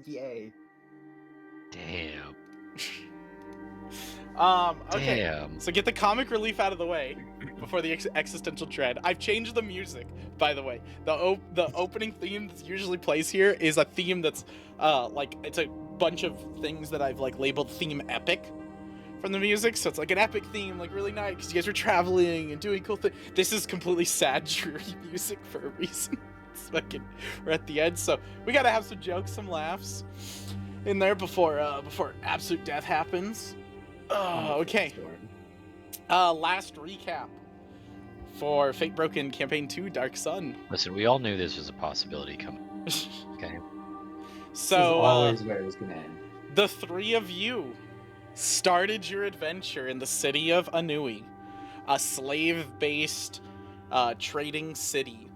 Yay. Damn. Okay. Damn. So get the comic relief out of the way before the existential dread. I've changed the music, by the way. The opening theme that usually plays here is a theme that's like it's a bunch of things that I've like labeled theme epic from the music. So it's like an epic theme, like really nice because you guys are traveling and doing cool things. This is completely sad, dreary music for a reason. It's fucking we're at the end, so we gotta have some jokes, some laughs in there before absolute death happens. Okay. Last recap for Fatebroken Campaign 2 Dark Sun. Listen, we all knew this was a possibility coming. Okay. This is So, always where it was gonna end. the three of you started your adventure in the city of Anui, a slave-based trading city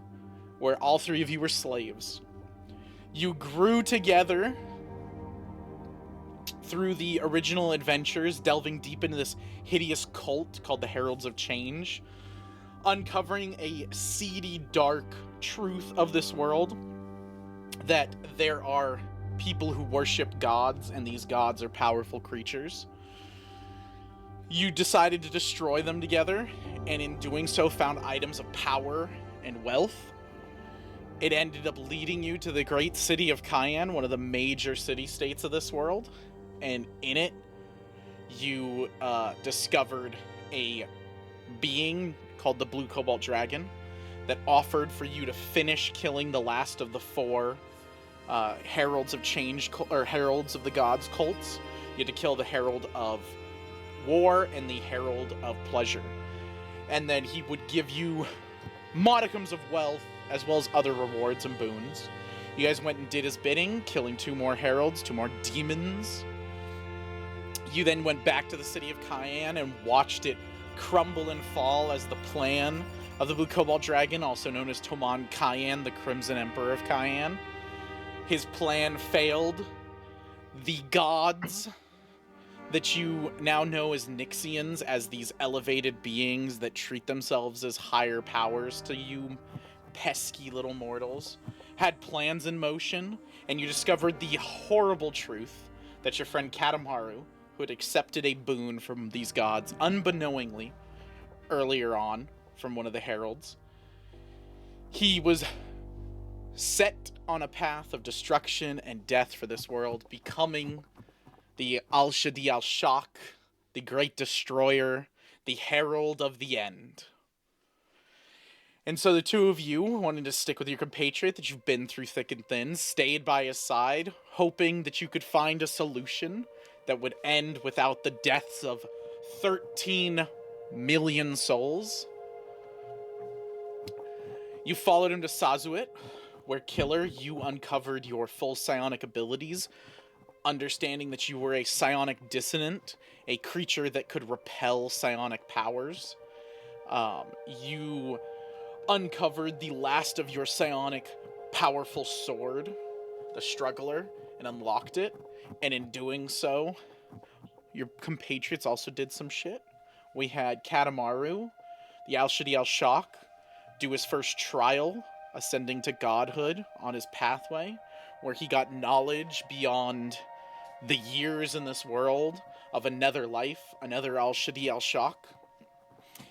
where all three of you were slaves. You grew together through the original adventures, delving deep into this hideous cult called the Heralds of Change, uncovering a seedy, dark truth of this world, that there are people who worship gods, and these gods are powerful creatures. You decided to destroy them together, and in doing so found items of power and wealth. It ended up leading you to the great city of Cayenne, one of the major city-states of this world. And in it, you discovered a being called the Blue Cobalt Dragon that offered for you to finish killing the last of the four Heralds of Change, or Heralds of the Gods cults. You had to kill the Herald of War and the Herald of Pleasure. And then he would give you modicums of wealth, as well as other rewards and boons. You guys went and did his bidding, killing two more Heralds, two more demons. You then went back to the city of Cayenne and watched it crumble and fall as the plan of the Blue Cobalt Dragon, also known as Toman Cayenne, the Crimson Emperor of Cayenne. His plan failed. The gods that you now know as Nixians, as these elevated beings that treat themselves as higher powers to you pesky little mortals, had plans in motion, and you discovered the horrible truth that your friend Katamaru, who had accepted a boon from these gods unbeknowingly earlier on from one of the heralds, he was set on a path of destruction and death for this world, becoming the Al-Shadi al-Shak, the Great Destroyer, the Herald of the End. And so the two of you, wanting to stick with your compatriot that you've been through thick and thin, stayed by his side, hoping that you could find a solution that would end without the deaths of 13 million souls. You followed him to Sazuit, where, Killer, you uncovered your full psionic abilities, understanding that you were a psionic dissonant, a creature that could repel psionic powers. You uncovered the last of your psionic powerful sword, the Struggler, and unlocked it. And in doing so, your compatriots also did some shit. We had Katamaru, the Al-Shadi al-Shak, do his first trial, ascending to godhood on his pathway, where he got knowledge beyond the years in this world of another life, another Al-Shadi al-Shak.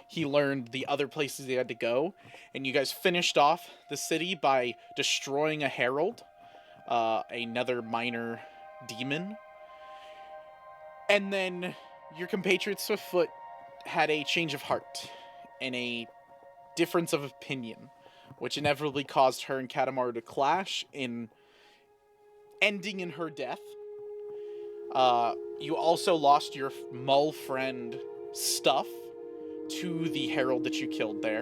He learned the other places he had to go, and you guys finished off the city by destroying a herald, another minor demon. And then your compatriot Swiftfoot had a change of heart and a difference of opinion, which inevitably caused her and Katamaru to clash, in ending in her death. You also lost your Mull friend Stuff to the herald that you killed there,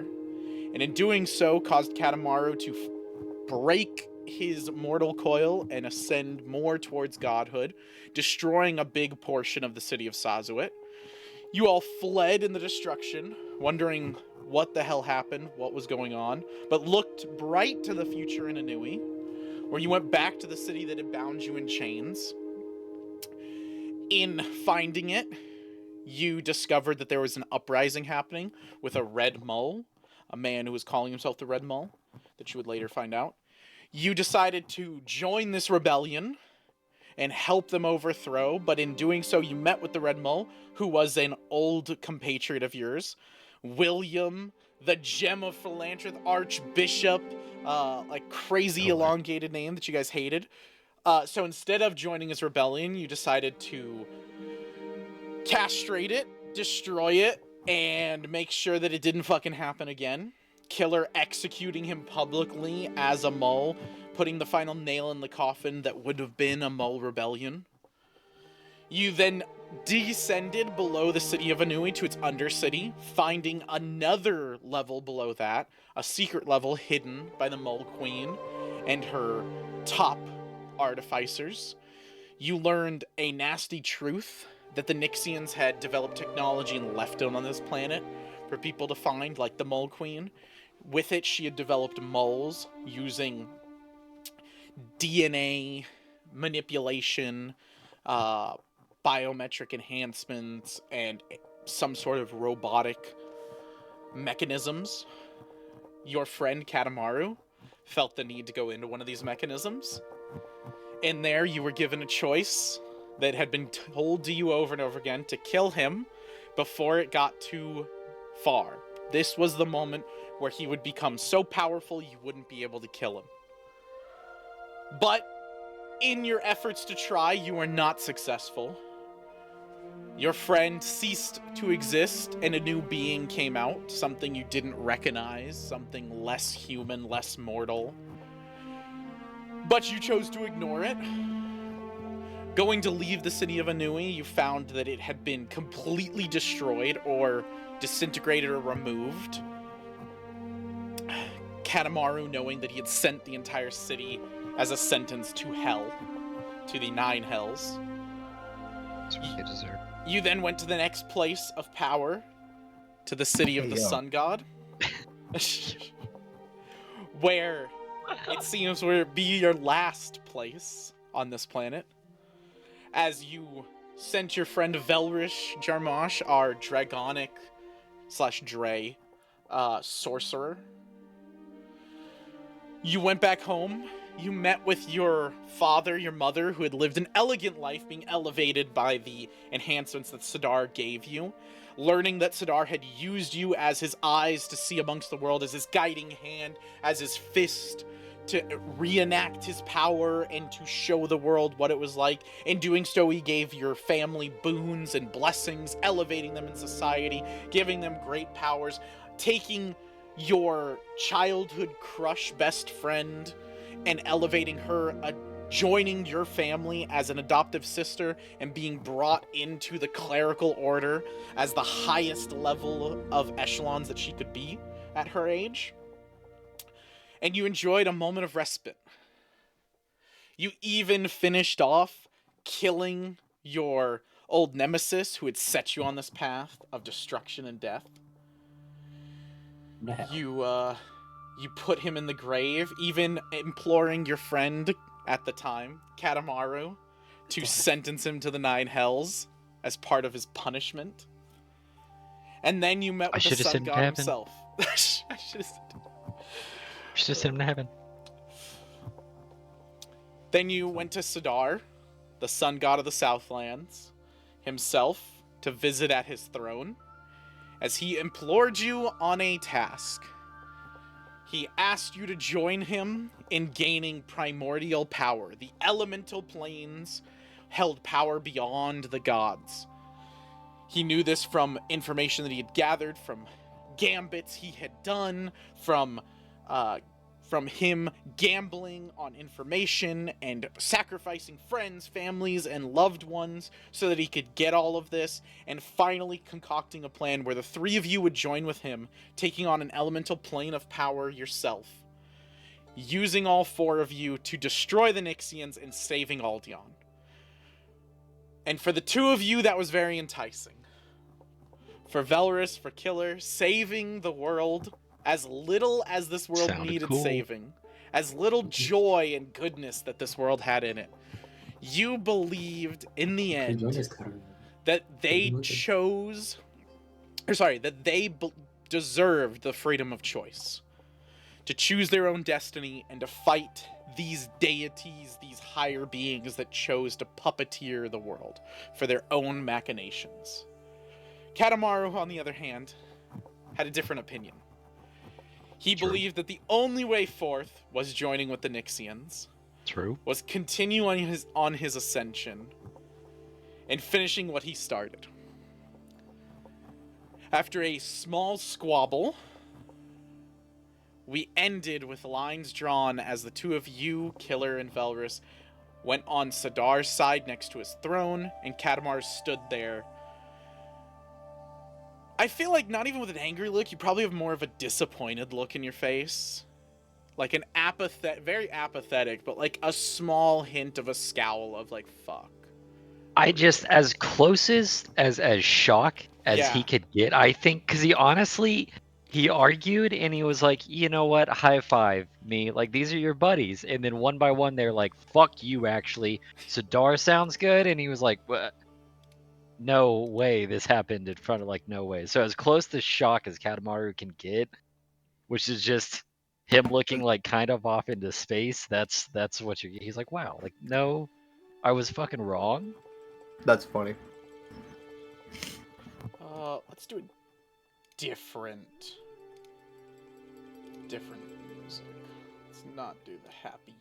and in doing so caused Katamaru to break his mortal coil and ascend more towards godhood, destroying a big portion of the city of Sazuit. You all fled in the destruction, wondering what the hell happened, what was going on, but looked bright to the future in Anui, where you went back to the city that had bound you in chains. In finding it, you discovered that there was an uprising happening with a Red Mull, a man who was calling himself the Red Mull, that you would later find out. You decided to join this rebellion and help them overthrow, but in doing so you met with the Red Mole, who was an old compatriot of yours, William, the Gem of Philanthropy, Archbishop, like crazy elongated name that you guys hated. So instead of joining his rebellion, you decided to castrate it, destroy it, and make sure that it didn't fucking happen again. Killer executing him publicly as a mole, putting the final nail in the coffin that would have been a mole rebellion. You then descended below the city of Anui to its undercity, finding another level below that, a secret level hidden by the Mole Queen and her top artificers. You learned a nasty truth that the Nixians had developed technology and left it on this planet for people to find, like the Mole Queen. With it, she had developed moles using DNA manipulation, biometric enhancements, and some sort of robotic mechanisms. Your friend Katamaru felt the need to go into one of these mechanisms. In there, you were given a choice that had been told to you over and over again to kill him before it got too far. This was the moment where he would become so powerful you wouldn't be able to kill him. But in your efforts to try, you were not successful. Your friend ceased to exist and a new being came out, something you didn't recognize, something less human, less mortal. But you chose to ignore it. Going to leave the city of Anui, you found that it had been completely destroyed or disintegrated or removed. Katamaru, knowing that he had sent the entire city as a sentence to hell, to the 9 hells. That's what they deserve. You then went to the next place of power, to the city of the sun god, where it seems will be your last place on this planet, as you sent your friend Velrish Jarmosh, our dragonic / Dre sorcerer. You went back home. You met with your father, your mother, who had lived an elegant life, being elevated by the enhancements that Sidar gave you, learning that Sidar had used you as his eyes to see amongst the world, as his guiding hand, as his fist to reenact his power and to show the world what it was like. In doing so, he gave your family boons and blessings, elevating them in society, giving them great powers, taking your childhood crush best friend and elevating her, joining your family as an adoptive sister and being brought into the clerical order as the highest level of echelons that she could be at her age. And you enjoyed a moment of respite. You even finished off killing your old nemesis who had set you on this path of destruction and death. No. You put him in the grave, even imploring your friend at the time, Katamaru, to sentence him to the 9 hells as part of his punishment. And then you met with the sun god himself. I should have sent him to heaven. Then you went to Sidar, the sun god of the Southlands, himself, to visit at his throne, as he implored you on a task. He asked you to join him in gaining primordial power. The elemental planes held power beyond the gods. He knew this from information that he had gathered, from gambits he had done, from him gambling on information and sacrificing friends, families, and loved ones so that he could get all of this, and finally concocting a plan where the 3 of you would join with him, taking on an elemental plane of power yourself, using all 4 of you to destroy the Nixians and saving Aldion. And for the 2 of you, that was very enticing. For Velris, for Killer, saving the world, as little as this world needed saving, as little joy and goodness that this world had in it, you believed in the end that they deserved the freedom of choice, to choose their own destiny and to fight these deities, these higher beings that chose to puppeteer the world for their own machinations. Katamaru, on the other hand, had a different opinion. He believed that the only way forth was joining with the Nixians. True. Was continuing on his ascension and finishing what he started. After a small squabble, we ended with lines drawn as the two of you, Killer and Velrus, went on Sadar's side next to his throne, and Katamar stood there. I feel like not even with an angry look, you probably have more of a disappointed look in your face. Like an very apathetic, but like a small hint of a scowl of like, fuck. I just, as close as shock as he could get, I think, because he argued and he was like, you know what, high five me, like, these are your buddies, and then one by one they're like, fuck you, actually, Sadar sounds good, and he was like, what? No way this happened in front of, like, no way. So as close to shock as Katamaru can get, which is just him looking like kind of off into space, that's what he's like, wow, like, no, I was fucking wrong. That's funny. Let's do a different music. Let's not do the happy.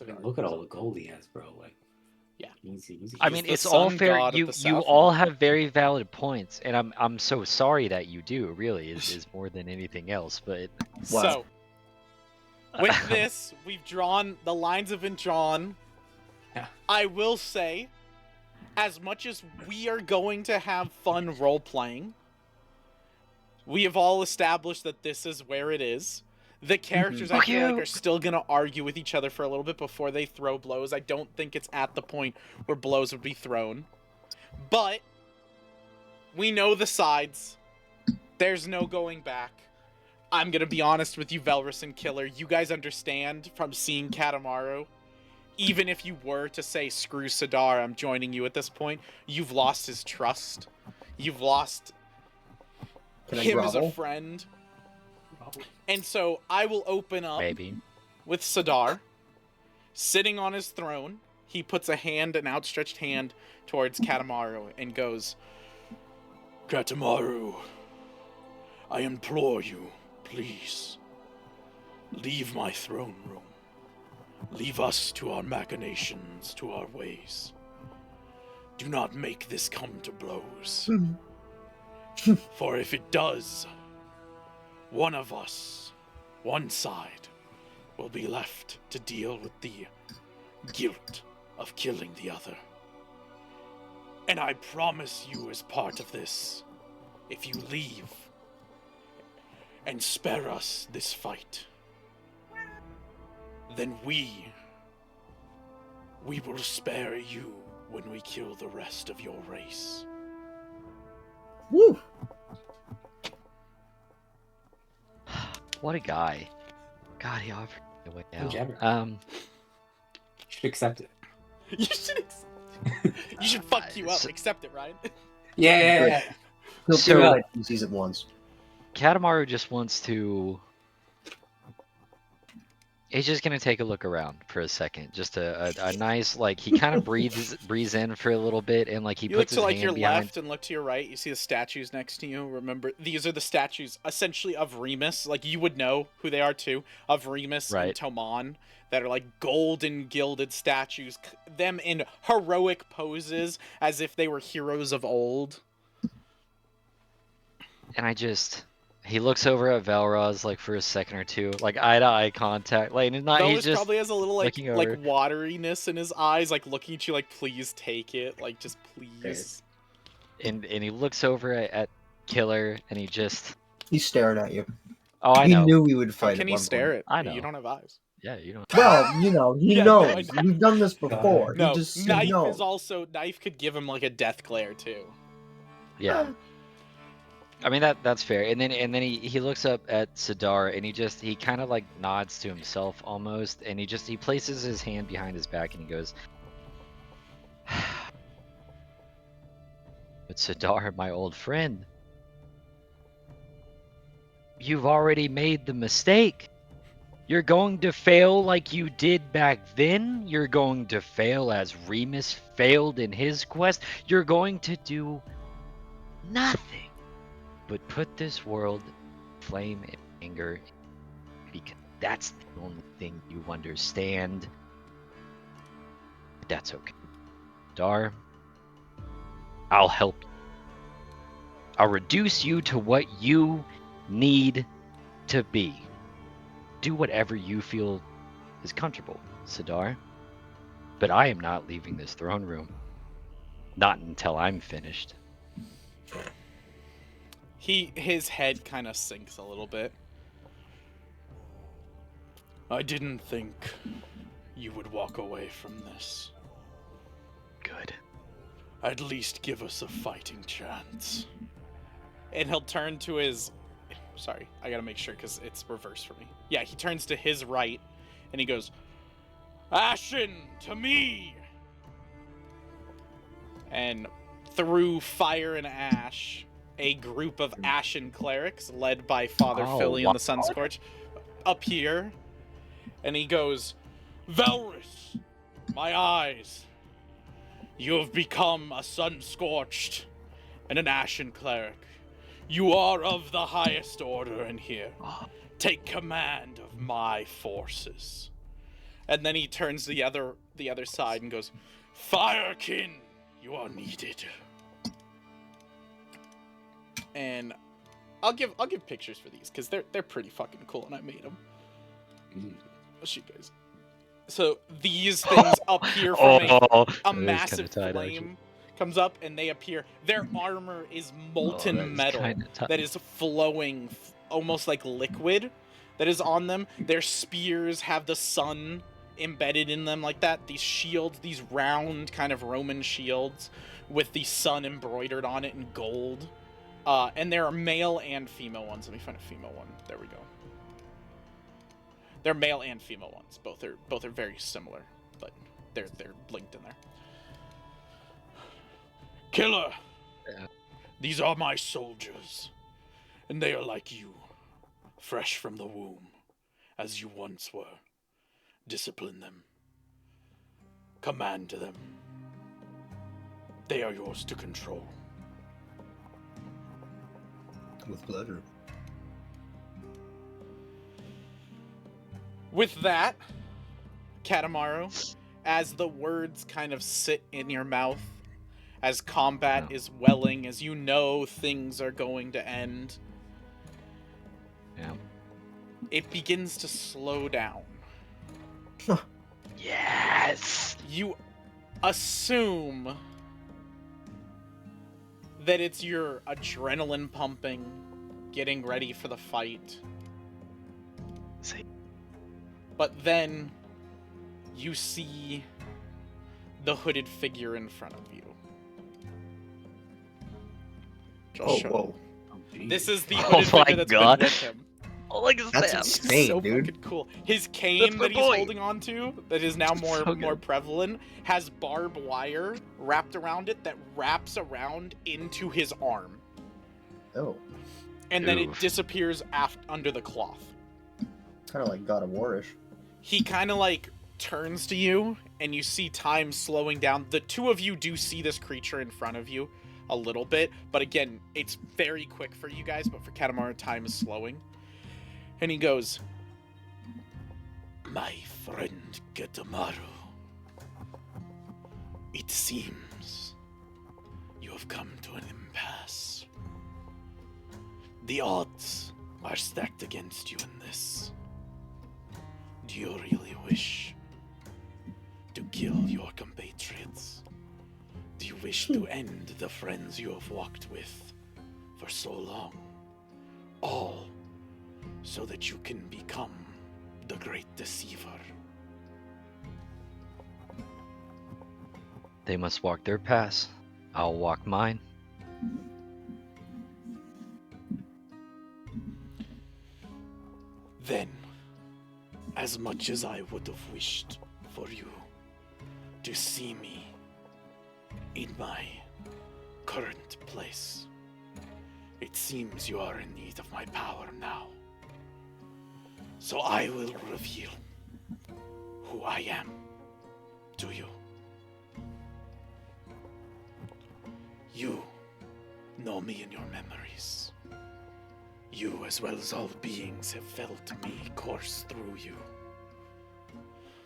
I mean, look at all the gold he has, bro. Like, yeah, easy. I mean, it's all fair. You all have very valid points, and I'm so sorry that you do. Really, is more than anything else. But so with this, the lines have been drawn. Yeah. I will say, as much as we are going to have fun role-playing, we have all established that this is where it is. The characters, I feel like, are still going to argue with each other for a little bit before they throw blows. I don't think it's at the point where blows would be thrown. But we know the sides. There's no going back. I'm going to be honest with you, Velrus and Killer. You guys understand from seeing Katamaru, even if you were to say, screw Sadar, I'm joining you at this point, you've lost his trust. You've lost him as a friend. And so I will open up with Sadar, sitting on his throne. He puts an outstretched hand towards Katamaru and goes, Katamaru, I implore you, please, leave my throne room. Leave us to our machinations, to our ways. Do not make this come to blows. For if it does, one of us, one side, will be left to deal with the guilt of killing the other. And I promise you, as part of this, if you leave and spare us this fight, then we will spare you when we kill the rest of your race. Woo! What a guy. God, he offered the way out. You should accept it. You should accept it. You should fuck you up. Accept it, Ryan. Yeah. He'll So- figure out it. He sees it once. Katamaru just wants to... He's just gonna take a look around for a second. Just a nice, like, he kind of breathes in for a little bit, and like he You look puts to his like hand your behind. left and look to your right. You see the statues next to you. Remember, these are the statues essentially of Remus. Like, you would know who they are too. Of Remus and Toman, that are like golden gilded statues. Them in heroic poses, as if they were heroes of old. And he looks over at Velraz like for a second or two, like eye-to-eye contact. Like, he's Velrus just probably has a little like looking over. wateriness in his eyes, like looking at you like, please take it, like just please. And he looks over at Killer, and He's staring at you. Oh, I he know. knew we would How fight. can at he one stare point. at? I know. You don't have eyes. Yeah, you don't. Well, he Yeah, knows. no, We've done this before. No, he just Knife knows. is also Knife could give him like a death glare too. Yeah. I mean that's fair. And then he looks up at Sadar, and he kind of like nods to himself almost, and he places his hand behind his back, and he goes, "But Sadar, my old friend, you've already made the mistake. You're going to fail like you did back then. You're going to fail as Remus failed in his quest. You're going to do nothing but put this world flame and anger because that's the only thing you understand. But that's okay. Dar, I'll help you. I'll reduce you to what you need to be. Do whatever you feel is comfortable, Sidar. But I am not leaving this throne room. Not until I'm finished. His head kind of sinks a little bit. I didn't think you would walk away from this. Good. At least give us a fighting chance. And he'll turn to his... Sorry, I gotta make sure because it's reversed for me. Yeah, he turns to his right and he goes, Ashen, to me! And through fire and ash, a group of Ashen clerics, led by Father Philly and the Sunscorch, appear. And he goes, Velrus, my eyes, you have become a Sunscorched and an Ashen cleric. You are of the highest order in here. Take command of my forces. And then he turns to the other side and goes, Firekin, you are needed. And I'll give pictures for these because they're pretty fucking cool and I made them. I'll show you guys. So these things appear from a massive flame comes up and they appear. Their armor is molten metal that is flowing almost like liquid that is on them. Their spears have the sun embedded in them like that. These shields, these round kind of Roman shields with the sun embroidered on it in gold. And there are male and female ones. Let me find a female one. There we go. They're male and female ones. Both are very similar, but they're linked in there. Killer, yeah. These are my soldiers, and they are like you, fresh from the womb, as you once were. Discipline them. Command to them. They are yours to control. With pleasure. With that, Katamaru, as the words kind of sit in your mouth, as combat is welling, as you know things are going to end, it begins to slow down. Yes! You assume that it's your adrenaline pumping, getting ready for the fight. But then you see the hooded figure in front of you. Whoa. This is the hooded figure that's been with him. Oh, look at That's that. insane, so dude. fucking cool. His cane that he's holding onto, that is now So more prevalent, has barbed wire wrapped around it that wraps around into his arm. Oh. And then it disappears under the cloth. Kind of like God of War-ish. He kind of like turns to you and you see time slowing down. The two of you do see this creature in front of you a little bit, but again, it's very quick for you guys, but for Katamaru, time is slowing. And he goes, My friend Katamaru, it seems you have come to an impasse. The odds are stacked against you in this. Do you really wish to kill your compatriots? Do you wish to end the friends you have walked with for so long? All so that you can become the great deceiver. They must walk their paths. I'll walk mine. Then, as much as I would have wished for you to see me in my current place, it seems you are in need of my power now. So I will reveal who I am to you. You know me in your memories. You, as well as all beings, have felt me course through you.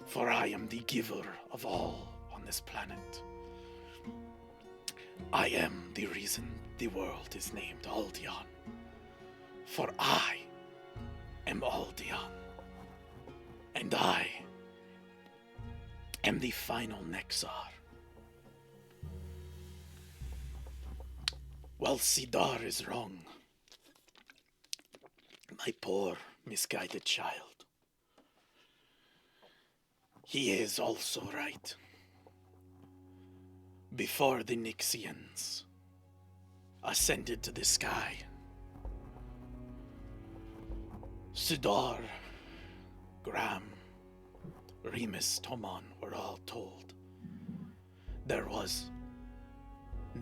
For I am the giver of all on this planet. I am the reason the world is named Aldeon. For I am Aldeon. And I am the final Nexar. While Sidar is wrong, my poor, misguided child, he is also right. Before the Nixians ascended to the sky, Sidar, Gram, Remus, Toman were all told there was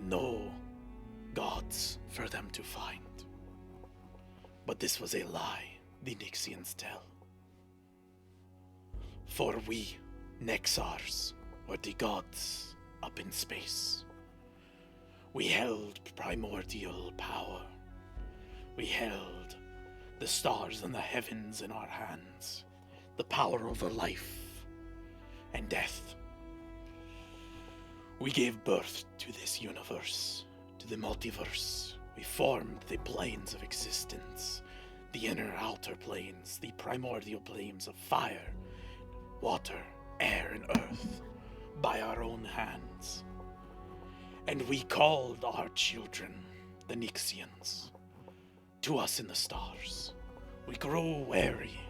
no gods for them to find. But this was a lie the Nixians tell. For we, Nexars, were the gods up in space. We held primordial power. We held the stars and the heavens in our hands, the power over life and death. We gave birth to this universe, to the multiverse. We formed the planes of existence, the inner outer planes, the primordial planes of fire, water, air, and earth, by our own hands. And we called our children, the Nixians, to us in the stars. We grew wary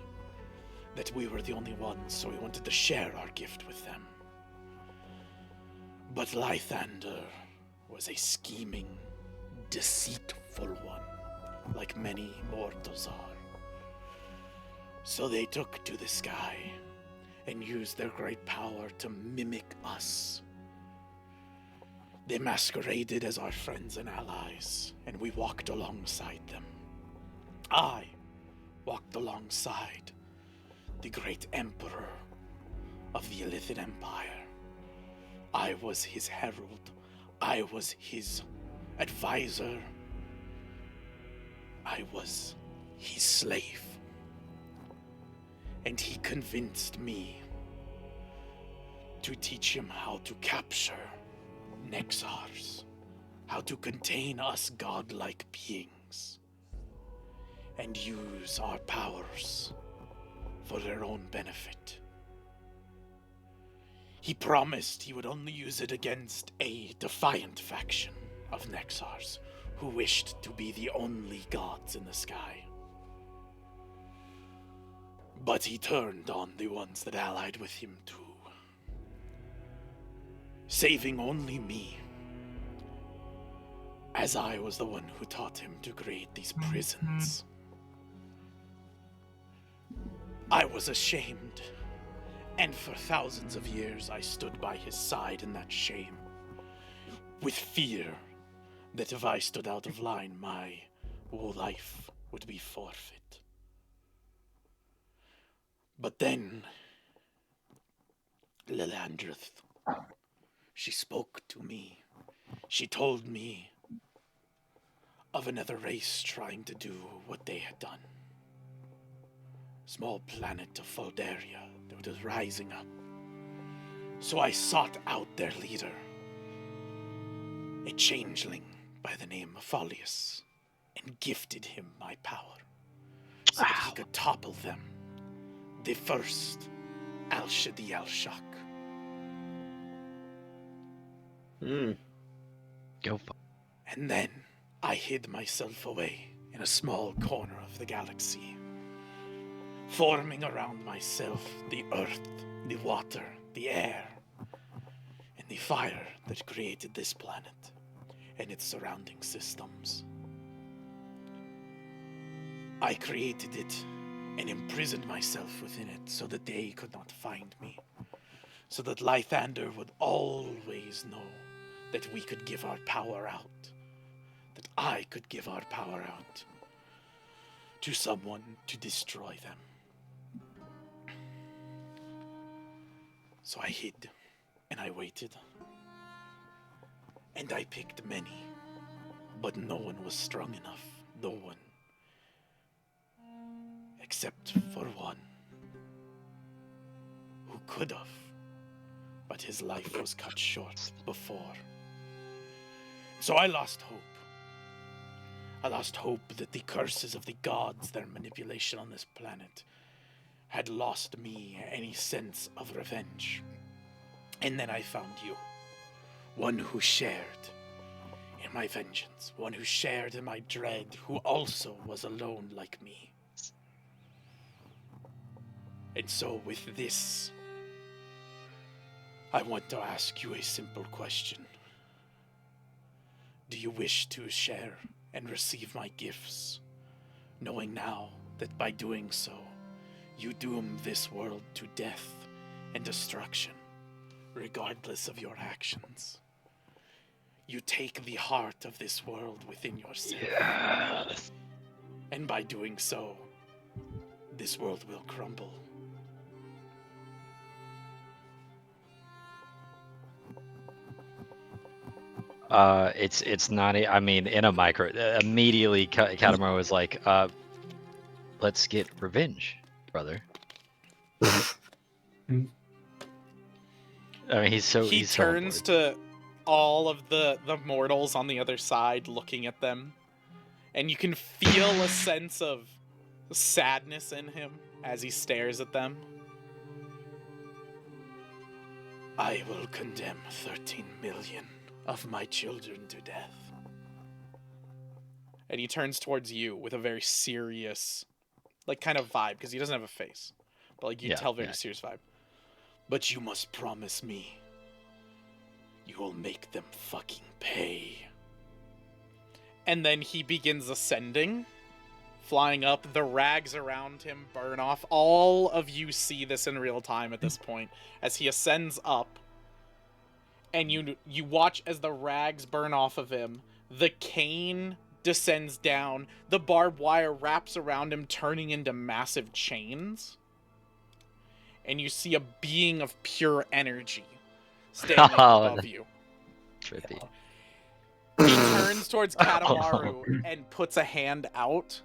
that we were the only ones, so we wanted to share our gift with them. But Lythander was a scheming, deceitful one, like many mortals are. So they took to the sky and used their great power to mimic us. They masqueraded as our friends and allies, and we walked alongside them. I walked alongside the great emperor of the Illithid Empire. I was his herald. I was his advisor. I was his slave. And he convinced me to teach him how to capture Nexars, how to contain us godlike beings, and use our powers for their own benefit. He promised he would only use it against a defiant faction of Nexars who wished to be the only gods in the sky. But he turned on the ones that allied with him too, saving only me, as I was the one who taught him to create these prisons. I was ashamed, and for thousands of years I stood by his side in that shame, with fear that if I stood out of line, my whole life would be forfeit. But then, Lilandrith, she spoke to me. She told me of another race trying to do what they had done. Small planet of Foldaria that was rising up. So I sought out their leader, a changeling by the name of Folius, and gifted him my power so that he could topple them. The first Al-Shadi Al-Shak. Go for And then I hid myself away in a small corner of the galaxy, forming around myself the earth, the water, the air, and the fire that created this planet and its surrounding systems. I created it and imprisoned myself within it so that they could not find me, so that Lythander would always know that we could give our power out, that I could give our power out to someone to destroy them. So I hid, and I waited. And I picked many, but no one was strong enough. No one. Except for one. Who could have. But his life was cut short before. So I lost hope. I lost hope that the curses of the gods, their manipulation on this planet, had lost me any sense of revenge. And then I found you. One who shared in my vengeance. One who shared in my dread. Who also was alone like me. And so with this, I want to ask you a simple question. Do you wish to share and receive my gifts, knowing now that by doing so, you doom this world to death and destruction, regardless of your actions? You take the heart of this world within yourself. Yes. And by doing so, this world will crumble. It's not. I mean, in a micro, immediately Katamari was like, "Let's get revenge, brother." I mean, he's so. He he's turns so to all of the mortals on the other side, looking at them, and you can feel a sense of sadness in him as he stares at them. I will condemn 13 million of my children to death. And he turns towards you with a very serious, like, kind of vibe, because he doesn't have a face. But, like, you tell very serious vibe. But you must promise me you will make them fucking pay. And then he begins ascending, flying up. The rags around him burn off. All of you see this in real time at this point, as he ascends up. And you watch as the rags burn off of him. The cane descends down. The barbed wire wraps around him, turning into massive chains. And you see a being of pure energy standing above you. trippy. He turns towards Katamaru and puts a hand out.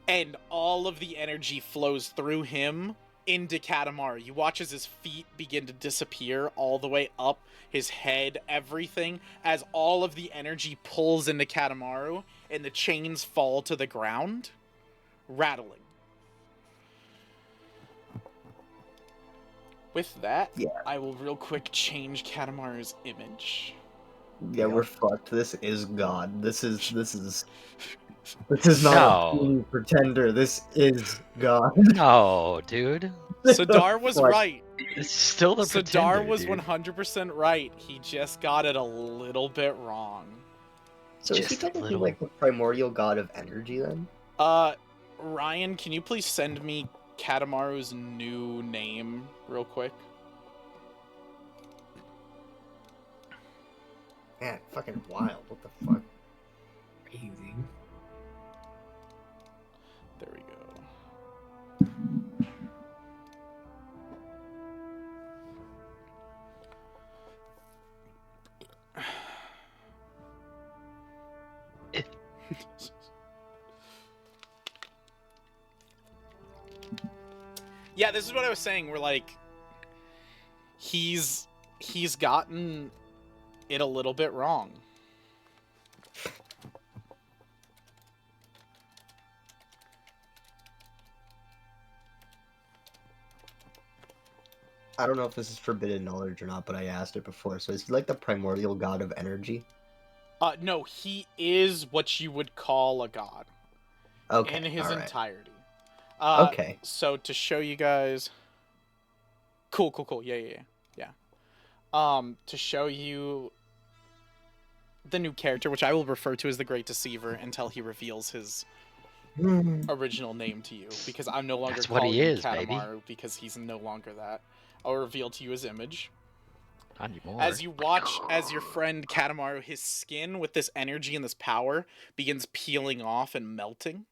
And all of the energy flows through him into Katamaru. You watch as his feet begin to disappear all the way up, his head, everything, as all of the energy pulls into Katamaru and the chains fall to the ground, rattling. With that, I will real quick change Katamaru's image. Yeah, we're fucked. This is God. This is not a pretender. This is God. No, dude. Sadar was right. It's still the pretender, Sadar was dude. 100% right. He just got it a little bit wrong. So is he technically like the primordial god of energy then? Ryan, can you please send me Katamaru's new name real quick? Man, fucking wild. What the fuck? Crazy. There we go. Yeah, this is what I was saying. We're like, he's gotten it a little bit wrong. I don't know if this is forbidden knowledge or not, but I asked it before. So is he like the primordial god of energy? No, he is what you would call a god. Okay. In his entirety. Okay. So to show you guys, cool. Yeah. To show you the new character, which I will refer to as the Great Deceiver until he reveals his original name to you, because I'm no longer calling him Katamaru, because he's no longer that. I'll reveal to you his image. Not anymore. As you watch as your friend Katamaru, his skin with this energy and this power begins peeling off and melting.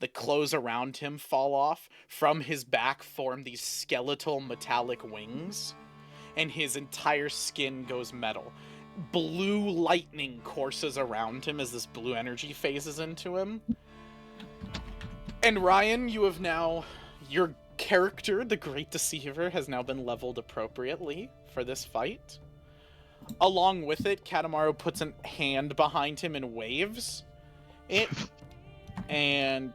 the clothes around him fall off. From his back form these skeletal metallic wings, and his entire skin goes metal. Blue lightning courses around him as this blue energy phases into him. And Ryan, you have now... Your character, the Great Deceiver, has now been leveled appropriately for this fight. Along with it, Katamaru puts a hand behind him and waves it. And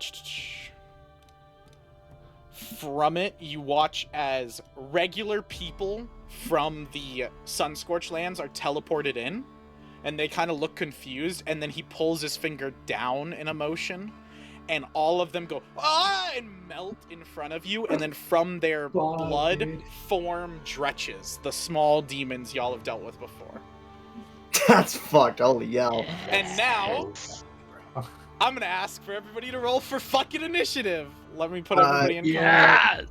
from it, you watch as regular people from the Sunscorched lands are teleported in. And they kind of look confused. And then he pulls his finger down in a motion. And all of them go, ah, and melt in front of you. And then from their blood form Dretches, the small demons y'all have dealt with before. That's fucked. Holy hell. And now, I'm going to ask for everybody to roll for fucking initiative. Let me put everybody in Yeah.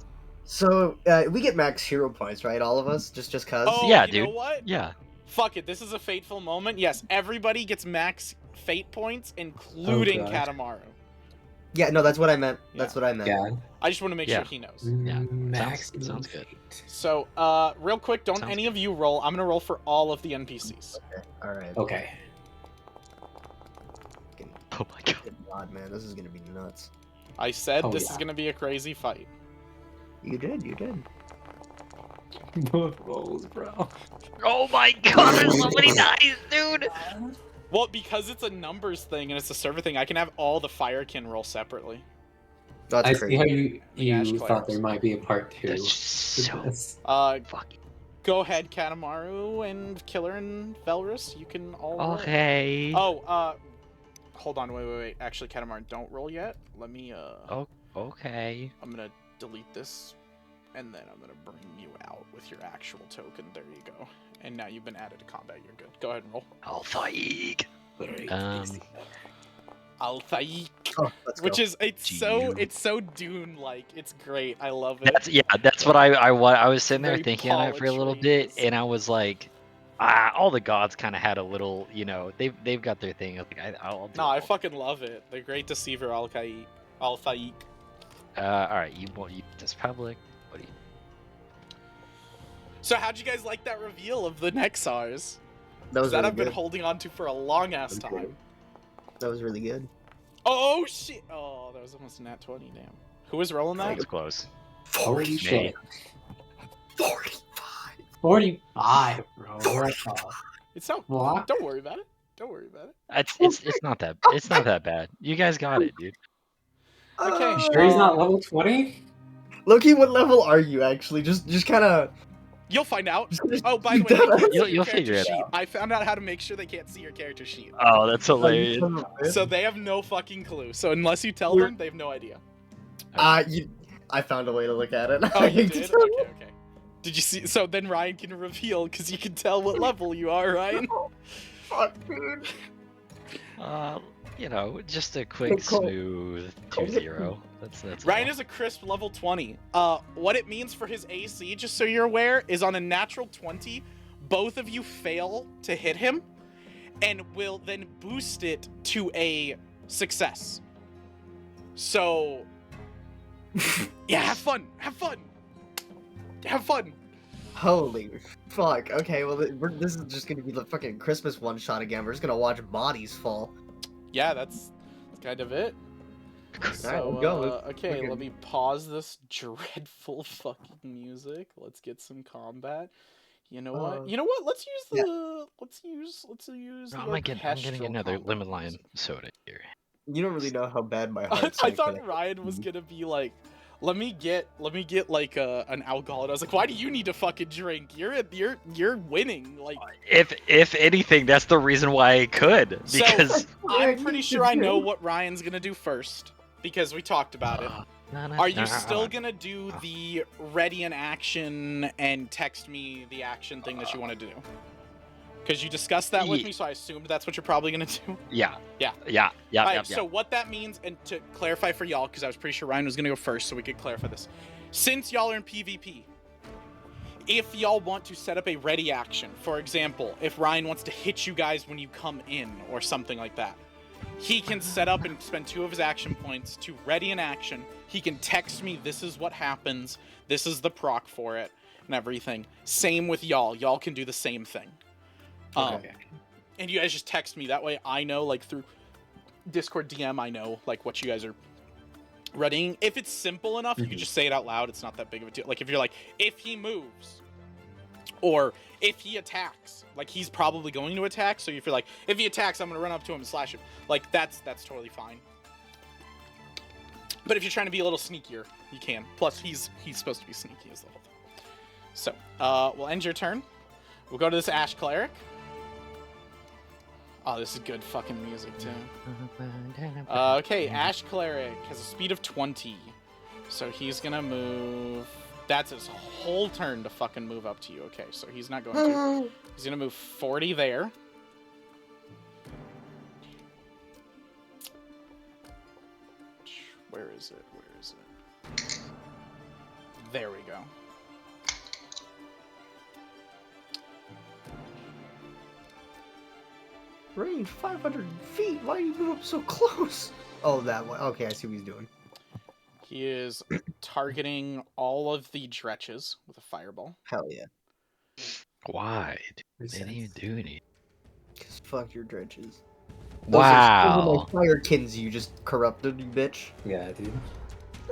So, we get max hero points, right? All of us? Just cuz? Oh, Yeah, you dude. know what? Yeah. Fuck it. This is a fateful moment. Yes, everybody gets max fate points, including Katamaru. Yeah, no, that's what I meant. That's what I meant. Yeah. I just want to make sure he knows. Yeah. Max Sounds good. So, real quick, don't Sounds any of you roll. I'm going to roll for all of the NPCs. Okay, alright. Okay. Oh my god. Good God, man, this is gonna be nuts. I said Oh, this yeah. is going to be a crazy fight. You did. Both rolls, bro. Oh my god, there's so many dice, dude! Well, because it's a numbers thing and it's a server thing, I can have all the Firekin roll separately. That's I crazy. see how you Ash thought Clares. there might be a part 2. That's so This. fucking... Go ahead, Katamaru and Killer and Velrus. You can all roll. Okay. Oh, hold on, wait. Actually, Katamaru, don't roll yet. Let me, Okay. I'm gonna delete this, and then I'm gonna bring you out with your actual token. There you go. And now you've been added to combat. You're good. Go ahead and roll. Alphaik. Alphaik. Oh, let's Which go. is it's so Dune-like. It's great. I love it. That's what I was sitting there Very thinking on it for a little polytrades. bit, and I was like, all the gods kind of had a little, they've got their thing. I'll do No, I it. fucking love it. The Great Deceiver Alphaik. Alphaik. All right, you just public. What do you? So how'd you guys like that reveal of the Nexars? That was That really I've been good. holding on to for a long ass Okay. time. That was really good. Oh shit! Oh, that was almost a nat 20. Damn. Who was rolling That that? was close. 40 45. 45, bro. What the It's not. fuck? Don't worry about it. Don't worry about it. It's not that bad. You guys got it, dude. Okay. You sure he's not level 20? Loki, what level are you actually? Just kind of. You'll find out. Oh, by the way, they can't see your You'll character figure it sheet. out. I found out how to make sure they can't see your character sheet. Oh, that's hilarious. So they have no fucking clue. So unless you tell them, they have no idea. I found a way to look at it. Oh, you did? Okay. Did you see? So then Ryan can reveal because you can tell what level you are, Ryan. Fuck, dude. Just a quick, smooth 2-0. That's Ryan all. is a crisp level 20. What it means for his AC, just so you're aware, is on a natural 20, both of you fail to hit him, and will then boost it to a success. So, yeah, have fun. Holy fuck. Okay, well, this is just gonna be the fucking Christmas one shot again. We're just gonna watch bodies fall. Yeah, that's kind of it. So, we'll go. okay, Okay. let me pause this dreadful fucking music. Let's get some combat. You know what? Let's use the let's use the I'm getting orchestral another combat lemon music. lime soda here. You don't really know how bad my heart's I thought Ryan was gonna be like, let me get like an alcohol. And I was like, why do you need to fucking drink? You're winning. Like, If anything, that's the reason why I could, So- because I'm pretty sure I know what Ryan's gonna do first because we talked about it. Are you still gonna do the ready in action and text me the action thing that you want to do? Because you discussed that with me, so I assumed that's what you're probably gonna do. Yeah. Yeah. Alright, Yeah. so what that means, and to clarify for y'all, because I was pretty sure Ryan was gonna go first, so we could clarify this. Since y'all are in PvP, if y'all want to set up a ready action, for example, if Ryan wants to hit you guys when you come in or something like that, He can set up and spend 2 of his action points to ready an action. He can text me, this is what happens, this is the proc for it, and everything. Same with y'all. Y'all can do the same thing. Okay. And you guys just text me. That way I know, like, through Discord DM, I know, like, what you guys are readying. If it's simple enough, you can just say it out loud. It's not that big of a deal. Like, if you're like, if he moves, or if he attacks, like, he's probably going to attack, so if you're like, if he attacks, I'm going to run up to him and slash him. Like, that's totally fine. But if you're trying to be a little sneakier, you can. Plus, he's supposed to be sneaky as the whole thing. So, we'll end your turn. We'll go to this Ash Cleric. Oh, this is good fucking music, too. Okay, Ash Cleric has a speed of 20. So he's gonna move... That's his whole turn to fucking move up to you. Okay, so he's not going to. He's gonna move 40 there. Where is it? Where is it? There we go. Range 500 feet. Why do you move up so close? Oh, that one. Okay, I see what he's doing. He is targeting all of the dretches with a fireball. Hell yeah. Why? They didn't even do anything. Cause fuck your dredges. Wow. Those are firekins you just corrupted, you bitch. Yeah, dude.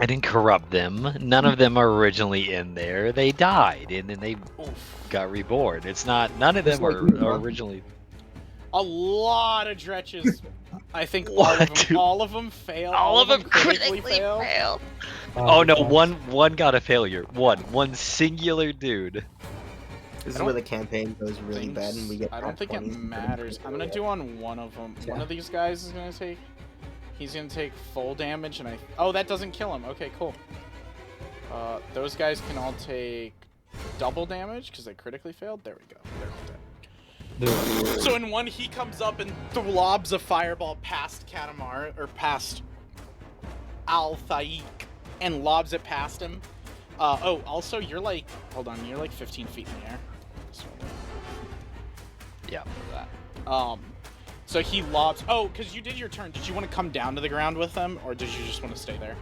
I didn't corrupt them. None of them are originally in there. They died, and then they got reborn. It's not. None of them are originally. A lot of dretches. I think What? all of them fail. All of them critically failed. Oh no, one got a failure. One singular dude. This is where the campaign goes really bad, and we get. I don't think it matters. I'm gonna do on one of them. One of these guys is gonna take. He's gonna take full damage, and oh, that doesn't kill him. Okay, cool. Those guys can all take double damage because they critically failed. There we go. They're all dead. So in one, he comes up and lobs a fireball past Katamar, or past Al-Thaik, and lobs it past him. Oh, also, you're like, hold on, you're like 15 feet in the air. Yeah. That. So he lobs, oh, because you did your turn, did you want to come down to the ground with them, or did you just want to stay there?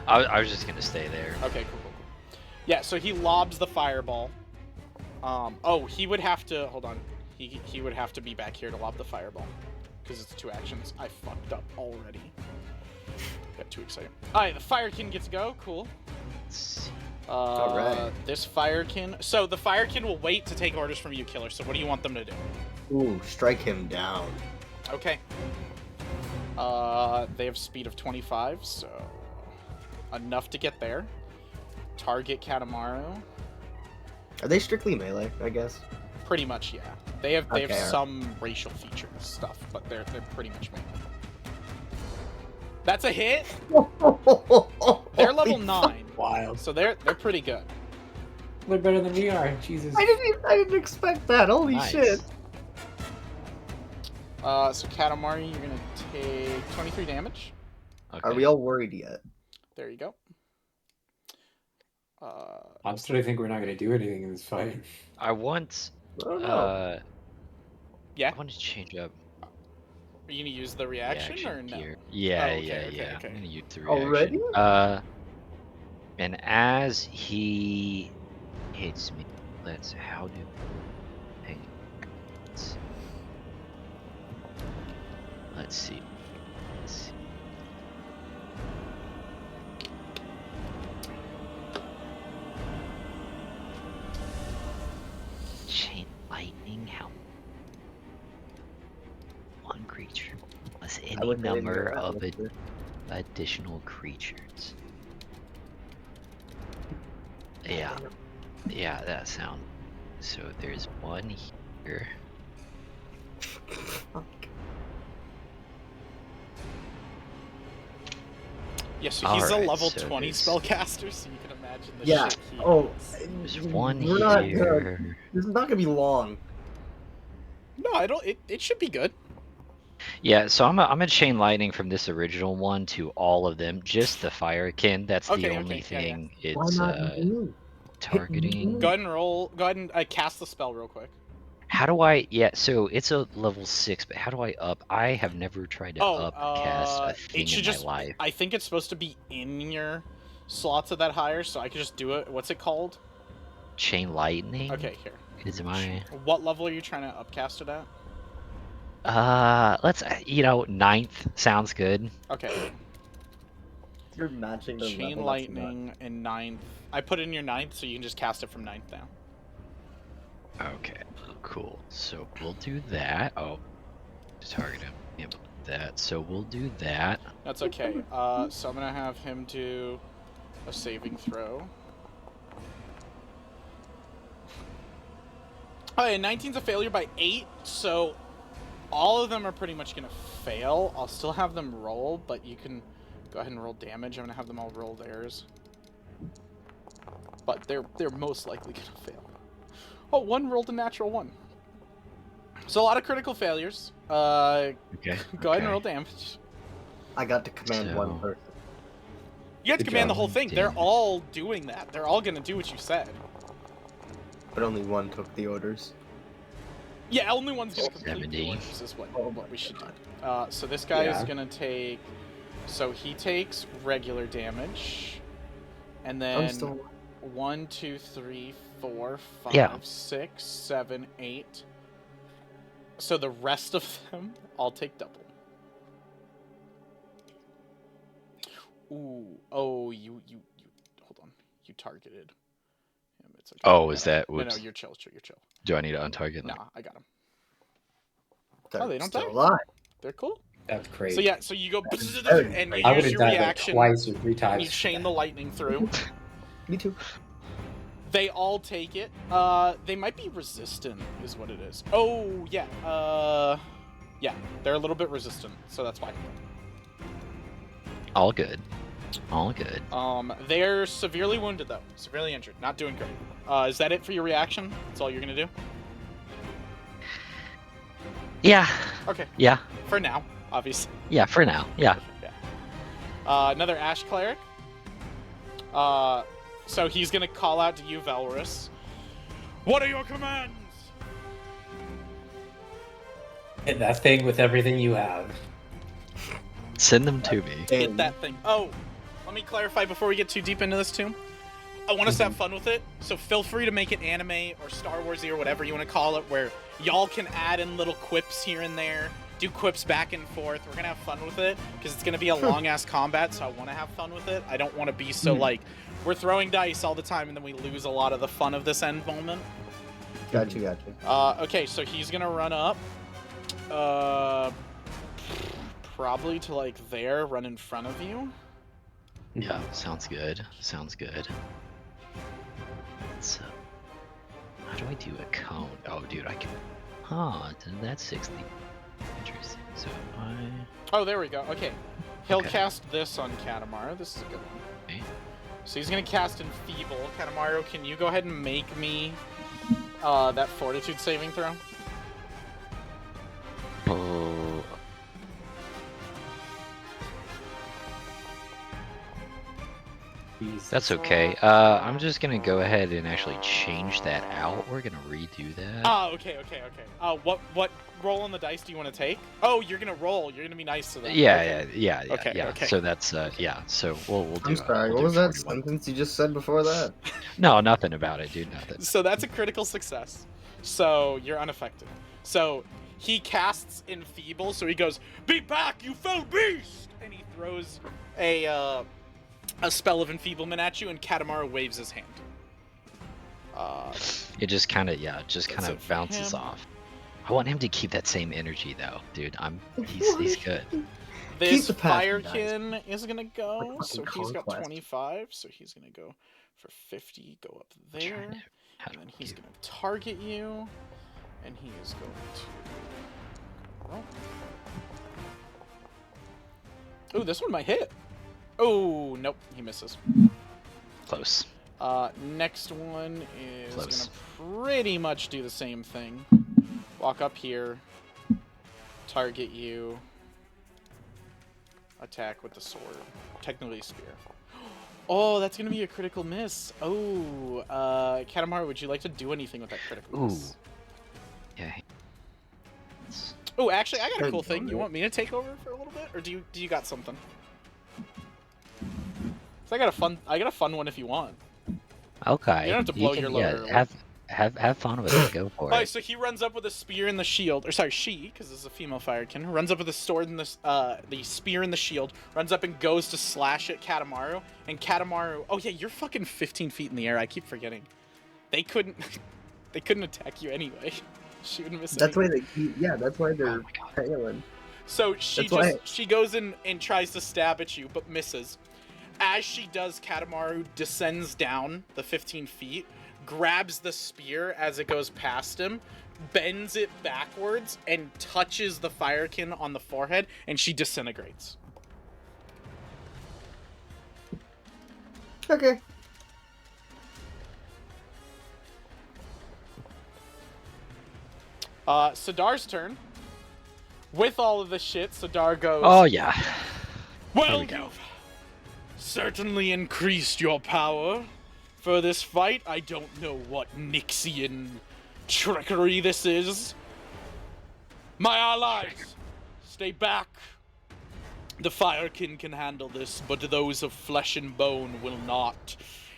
I was just gonna stay there. Okay, cool. Yeah, so he lobs the fireball. Oh, he would have to, hold on. He would have to be back here to lob the fireball. Because it's 2 actions. I fucked up already. Got too excited. Alright, the Firekin gets to go. Cool. Alright. This Firekin... So, the Firekin will wait to take orders from you, Killer. So, what do you want them to do? Ooh, strike him down. Okay. They have speed of 25, so... enough to get there. Target Katamaru. Are they strictly melee, I guess? Pretty much, yeah. They have some racial features stuff, but they're pretty much melee. That's a hit. They're level 9. Wild. So they're pretty good. They're better than we are. Jesus. I didn't expect that. Holy shit. So Katamari, you're gonna take 23 damage. Okay. Are we all worried yet? There you go. I'm starting to think we're not going to do anything in this fight. I want. Yeah. I want to change up. Are you gonna use the reaction or no? Here. Yeah, Oh, okay, yeah. okay. I'm gonna use the reaction. Already? And as he hits me, how do? Hang on. Let's see. Chain lightning. How? One creature plus any number of additional creatures. Yeah, that sound. So there's one here. Yeah, so he's a Alright, level so 20 there's- spellcaster, so you can imagine the Yeah. shit he Oh, does. There's one we're not here. This is not gonna be long. No, I don't. It should be good. Yeah, so I'm gonna chain lightning from this original one to all of them. Just the Firekin. That's Okay, the okay, only yeah, thing Why it's not you? targeting. Go ahead and roll. Go ahead and cast the spell real quick. How do I? Yeah, so it's a level 6, but how do I up? I have never tried to Oh, upcast a it thing should in my just. life. I think it's supposed to be in your slots of that higher, so I could just do it. What's it called? Chain lightning. Okay, here. Is my What level are you trying to upcast it at? let's 9th sounds good. Okay. You're matching the Chain level. lightning in 9th. I put it in your 9th, so you can just cast it from 9th down. Okay, cool. So we'll do that. Oh, target him. Yeah, that. So we'll do that. That's okay. So I'm gonna have him do a saving throw. Oh, yeah, 19's a failure by 8, so all of them are pretty much gonna fail. I'll still have them roll, but you can go ahead and roll damage. I'm gonna have them all roll theirs. But they're most likely gonna fail. Oh, one rolled a natural 1. So a lot of critical failures. Okay. Go ahead and roll damage. I got to command So- one person. You have to Good command the job. whole thing. They're Damage. all doing that. They're all gonna do what you said. But only one took the orders. Yeah, only one's gonna complete 70. the orders is what we should do. God. So this guy is Yeah. gonna take. So he takes regular damage, and then I'm still. 1, 2, 3, 4, 5, Yeah. 6, 7, 8. So the rest of them all take double. Ooh, oh, you hold on. You targeted him. It's okay. Oh, is that? No, Whoops. you're chill. You're chill. Do I need to untarget? Nah, I got him. They're they don't still die? alive. They're cool. That's crazy. So yeah, so you go very and you I would use have your died like reaction. twice or 3 And times. you chain the lightning through. Me too. They all take it. They might be resistant, is what it is. Oh yeah. Yeah, they're a little bit resistant, so that's fine. All good. All good. They're severely wounded though. Severely injured. Not doing great. Is that it for your reaction? That's all you're gonna do? Yeah. Okay. Yeah. For now, obviously. Yeah. For now. Yeah. Yeah. Another Ash Cleric. So he's gonna call out to you, Valorous. What are your commands? Hit that thing with everything you have. Send them to me. Hit that thing. Oh, let me clarify before we get too deep into this too. I want us to have fun with it, so feel free to make it anime or Star Warsy or whatever you want to call it, where y'all can add in little quips here and there, do quips back and forth. We're gonna have fun with it because it's gonna be a long ass combat, so I want to have fun with it. I don't want to be so like we're throwing dice all the time and then we lose a lot of the fun of this end moment. Gotcha. Okay, so he's gonna run up, probably to like there, run in front of you. Yeah. Sounds good. Sounds good. So, how do I do a cone? Oh, dude, I can. Huh? That's 60. Interesting. So I. Oh, there we go. Okay. He'll Okay. cast this on Katamaro. This is a good one. Okay. So he's going to cast Enfeeble. Katamaro, can you go ahead and make me that Fortitude saving throw? Oh. That's okay. I'm just gonna go ahead and actually change that out. We're gonna redo that. Oh, okay. What roll on the dice do you want to take? Oh, you're going to roll. You're going to be nice to them. Yeah. Okay. So that's yeah. So we'll do. I'm sorry. we'll What do was that 41. sentence you just said before that? No, nothing about it, dude. Nothing. So that's a critical success. So you're unaffected. So he casts Enfeeble, so he goes, "Be back, you fell beast!" And he throws a spell of enfeeblement at you, and Katamaro waves his hand. It just kind of That's kind it of for bounces him. off. I want him to keep that same energy though, dude. He's good. This the passion, guys. Firekin is gonna go, Like so fucking he's got conquest. 25, so he's gonna go for 50, go up there, Trying to- how and do then I he's do- gonna target you, and he is going to roll. Ooh, this one might hit. Oh, nope, he misses. Close. Next one is Close. gonna pretty much do the same thing. Walk up here, target you, attack with the sword, technically spear. Oh, that's gonna be a critical miss. Oh, Katamaro, would you like to do anything with that critical Ooh. miss? Yeah, Oh, actually, I got a cool thing. You want me to take over for a little bit, or do you got something? So I got a fun one if you want. Okay. You don't have to blow your load early. Have fun with it. Go for Alright, it. so he runs up with a spear and the shield, or sorry, she, because this is a female firekin, runs up with a sword and the spear and the shield, runs up and goes to slash at Katamaru, and Katamaru, oh yeah, you're fucking 15 feet in the air, I keep forgetting. They couldn't attack you anyway. She would miss. That's why that's why they're failing. So she she goes in and tries to stab at you, but misses. As she does, Katamaru descends down the 15 feet, grabs the spear as it goes past him, bends it backwards, and touches the firekin on the forehead, and she disintegrates. Okay. Sidar's turn. With all of the shit, Sidar goes... Oh, yeah. Well, you've certainly increased your power. For this fight, I don't know what Nixian trickery this is. My allies, stay back. The Firekin can handle this, but those of flesh and bone will not.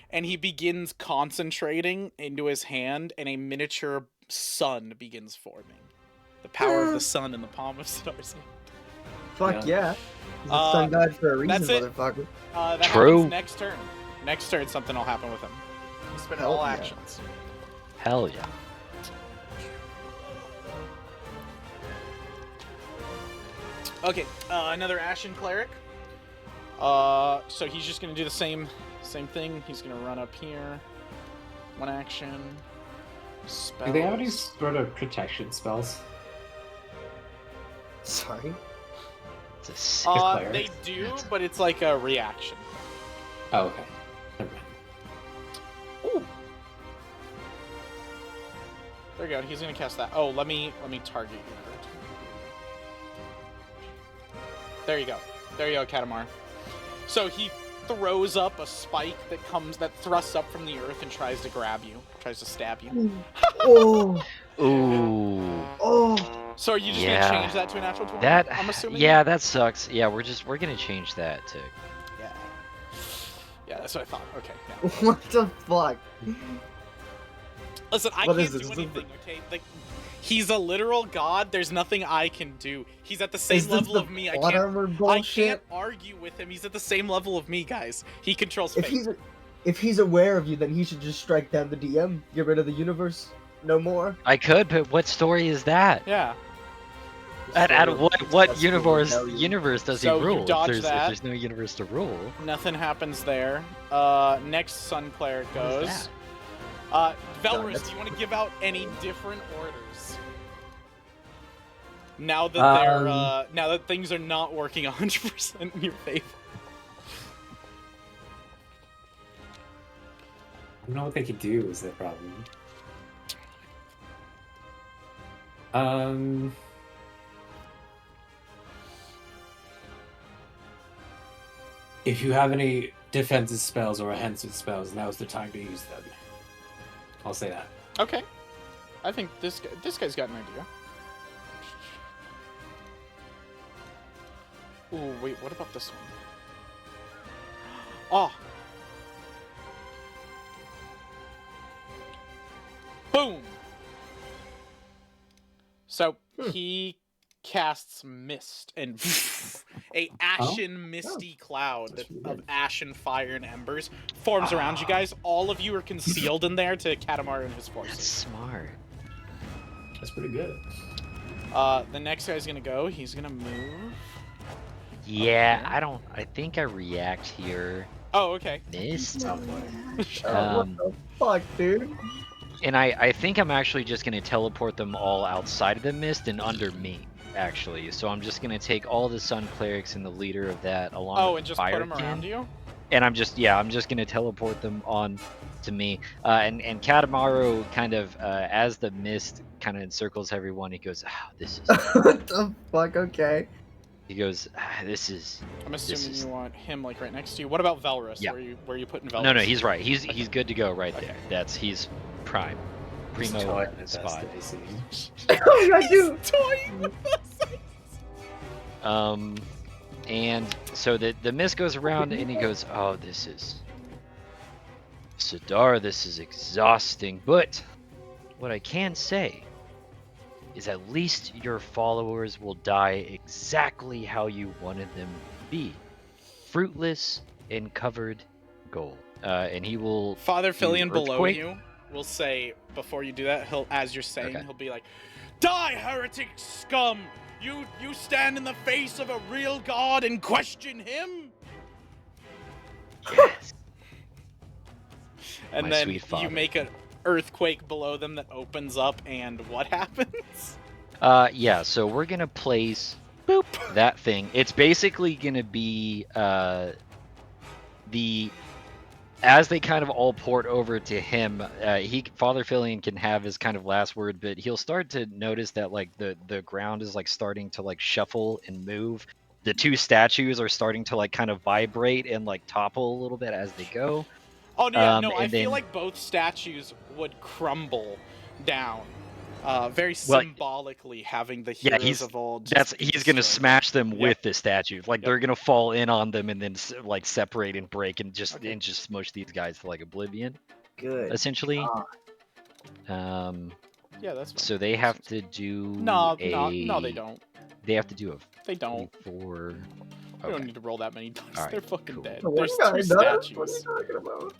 And he begins concentrating into his hand, and a miniature sun begins forming. The power of the sun in the palm of Sidar's hand. Fuck yeah. He's a sun god for a reason, that's it. motherfucker. That True. happens next turn. Next turn, something will happen with him. He's spent Hell all yeah. actions. Hell yeah. Okay, another Ashen Cleric. So he's just gonna do the same thing. He's gonna run up here. One action. Spells. Do they have any sort of protection spells? Sorry. It's a sick player. They do, but it's like a reaction. Oh, okay. Never mind. Ooh. There you go. He's gonna cast that. Oh, let me target you. There you go. There you go, Katamar. So he throws up a spike that thrusts up from the earth and tries to grab you. Tries to stab you. Oh. Ooh. Oh. So are you just gonna change that to a natural 20? That, I'm assuming. yeah, that sucks. Yeah, we're gonna change that to. Yeah. Yeah, that's what I thought. Okay. Yeah. What the fuck? Listen, I What can't is do this? anything. Okay, like he's a literal god. There's nothing I can do. He's at the same Is this level the of me. plot armor I bullshit? can't argue with him. He's at the same level of me, guys. He controls If fate. he's aware of you, then he should just strike down the DM. Get rid of the universe. No more. I could, but what story is that? Yeah. At what That's universe rebellion. does So he you rule? dodge If that. there's no universe to rule. Nothing happens there. Next Sun Cleric What is goes. that? Velrus, do you want to give out any different orders? Now that now that things are not working 100% in your favor. I don't know what they could do is the problem. If you have any defensive spells or offensive spells, now's the time to use them. I'll say that. Okay. I think this guy's got an idea. Ooh, wait, what about this one? Oh! Boom! So, he casts Mist, and a ashen, misty cloud of ashen fire and embers forms around you guys. All of you are concealed in there to Katamar and his forces. That's smart. That's pretty good. The next guy's gonna go. He's gonna move. Yeah, I think I react here. Oh, okay. Mist. What the fuck, dude? And I think I'm actually just gonna teleport them all outside of the mist and under me, actually. So I'm just gonna take all the Sun Clerics and the leader of that along with and just Fire put him around you? And I'm just gonna teleport them on to me. And Katamaru kind of as the mist kind of encircles everyone, he goes, oh, this is. What the fuck? Okay. He goes, this is. I'm assuming is... you want him like right next to you. What about Velrus? Yeah. Where you putting Velrus? No, he's right. He's good to go right there. He's prime. He's Primo toying with us, spot. did you see? Oh my god, dude! Toying with us. And so the mist goes around, and he goes, "Oh, this is Sidar. This is exhausting. But what I can say is at least your followers will die exactly how you wanted them to be, fruitless and covered gold." And he will. Father do Filion below earthquake. you will say, before you do that, as you're saying, Okay. he'll be like, "Die, heretic scum! You stand in the face of a real god and question him?" Yes. And My then sweet you father. make an earthquake below them that opens up, and what happens? Yeah. So we're gonna place boop that thing. It's basically gonna be the. As they kind of all port over to him, Father Filion can have his kind of last word, but he'll start to notice that like the ground is like starting to like shuffle and move. The two statues are starting to like kind of vibrate and like topple a little bit as they go. Oh yeah, no, I And feel then like both statues would crumble down, very well, symbolically having the yeah, heroes of old. Just be he's gonna destroyed. smash them Yep. with the statues. Like Yep. they're gonna fall in on them and then like separate and break and just Okay. smush these guys to like oblivion, Good. essentially. God. Yeah, that's fine. So they have to do No, a. they don't. They have to do a They don't. 4. We don't need to roll that many dice. Alright, They're fucking cool. dead. What There's guy two does? What are statues. you talking about?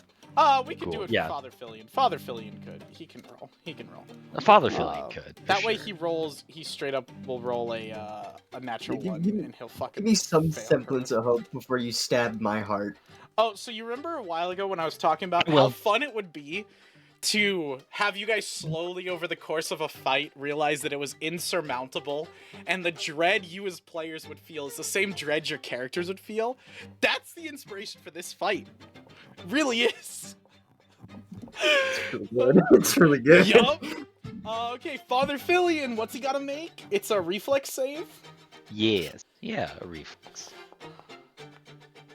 We could Cool, do it yeah. for Father Filion. Father Filion could. He can roll. A Father Filion could. for That way sure. he rolls. He straight up will roll a natural Give one, me- and he'll fucking. Give me some fail semblance horrific. of hope before you stab my heart. Oh, so you remember a while ago when I was talking about how Well- fun it would be to have you guys slowly over the course of a fight realize that it was insurmountable, and the dread you as players would feel is the same dread your characters would feel? That's the inspiration for this fight. Really is. It's really good. It's really good. Yup. Okay, Father Filion, what's he gotta make? It's a reflex save? Yes. Yeah, a reflex.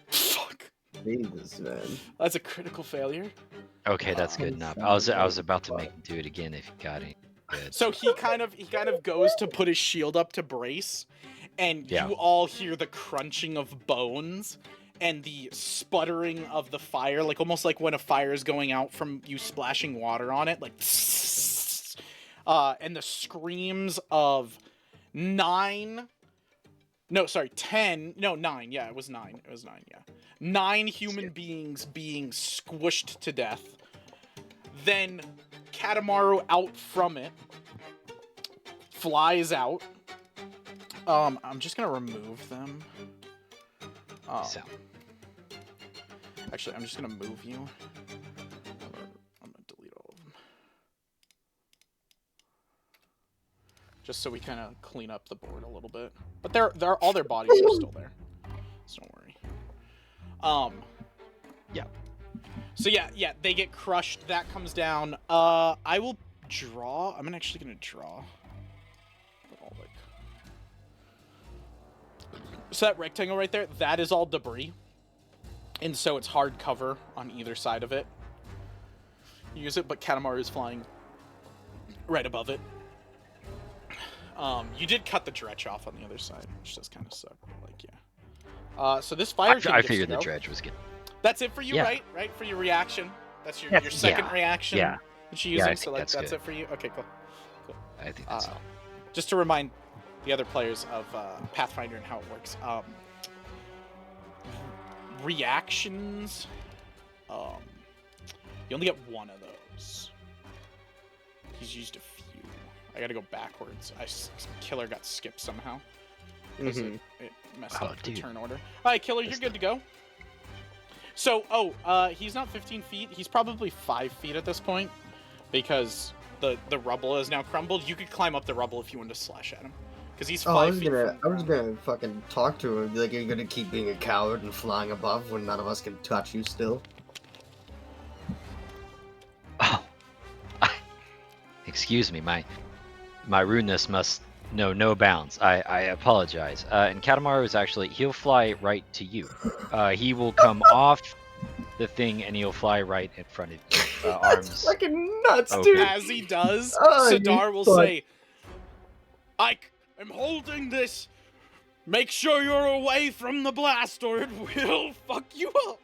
Fuck. Jesus, man. That's a critical failure. Okay, that's good enough. I was about to make him do it again if you got any. Good. So he kind of goes to put his shield up to brace, and Yeah. you all hear the crunching of bones and the sputtering of the fire, like almost like when a fire is going out from you splashing water on it, like and the screams of 10. No, 9. Yeah, it was 9. It was 9. Yeah, 9 human beings being squished to death. Then Katamaru out from it flies out. I'm just gonna remove them. So. Actually, I'm just gonna move you. I'm gonna delete all of them. Just so we kind of clean up the board a little bit. But they're all their bodies are still there. So don't worry. Yeah. So yeah, they get crushed. That comes down. I will draw. I'm actually gonna draw. So that rectangle right there, that is all debris. And so it's hard cover on either side of it. Use it, but Katamaru is flying right above it. You did cut the dredge off on the other side, which does kind of suck. But like, yeah. So this fire. I figured the dredge was good. That's it for you, Yeah. right? Right for your reaction. That's your That's- second yeah. reaction. Yeah. That you're Yeah, I using. think So like that's that's good. it for you. Okay, cool. I think that's all. Just to remind the other players of Pathfinder and how it works. Reactions. You only get one of those. He's used a few. I gotta go backwards. Killer got skipped somehow. 'Cause it messed Oh, up the dude. turn order. Alright, Killer, you're good to go. So, he's not 15 feet. He's probably 5 feet at this point. Because the rubble is now crumbled. You could climb up the rubble if you wanted to slash at him. Because he's 5 feet from I was gonna fucking talk to him. Be like, you're gonna keep being a coward and flying above when none of us can touch you still. Oh. Excuse me, my rudeness must know no bounds. I apologize. And Katamaru is actually, he'll fly right to you. He will come off the thing and he'll fly right in front of you. That's Arms. fucking nuts, open. dude. As he does, Oh, Sidar you will fuck. say, I'm holding this Make sure you're away from the blast or it will fuck you up.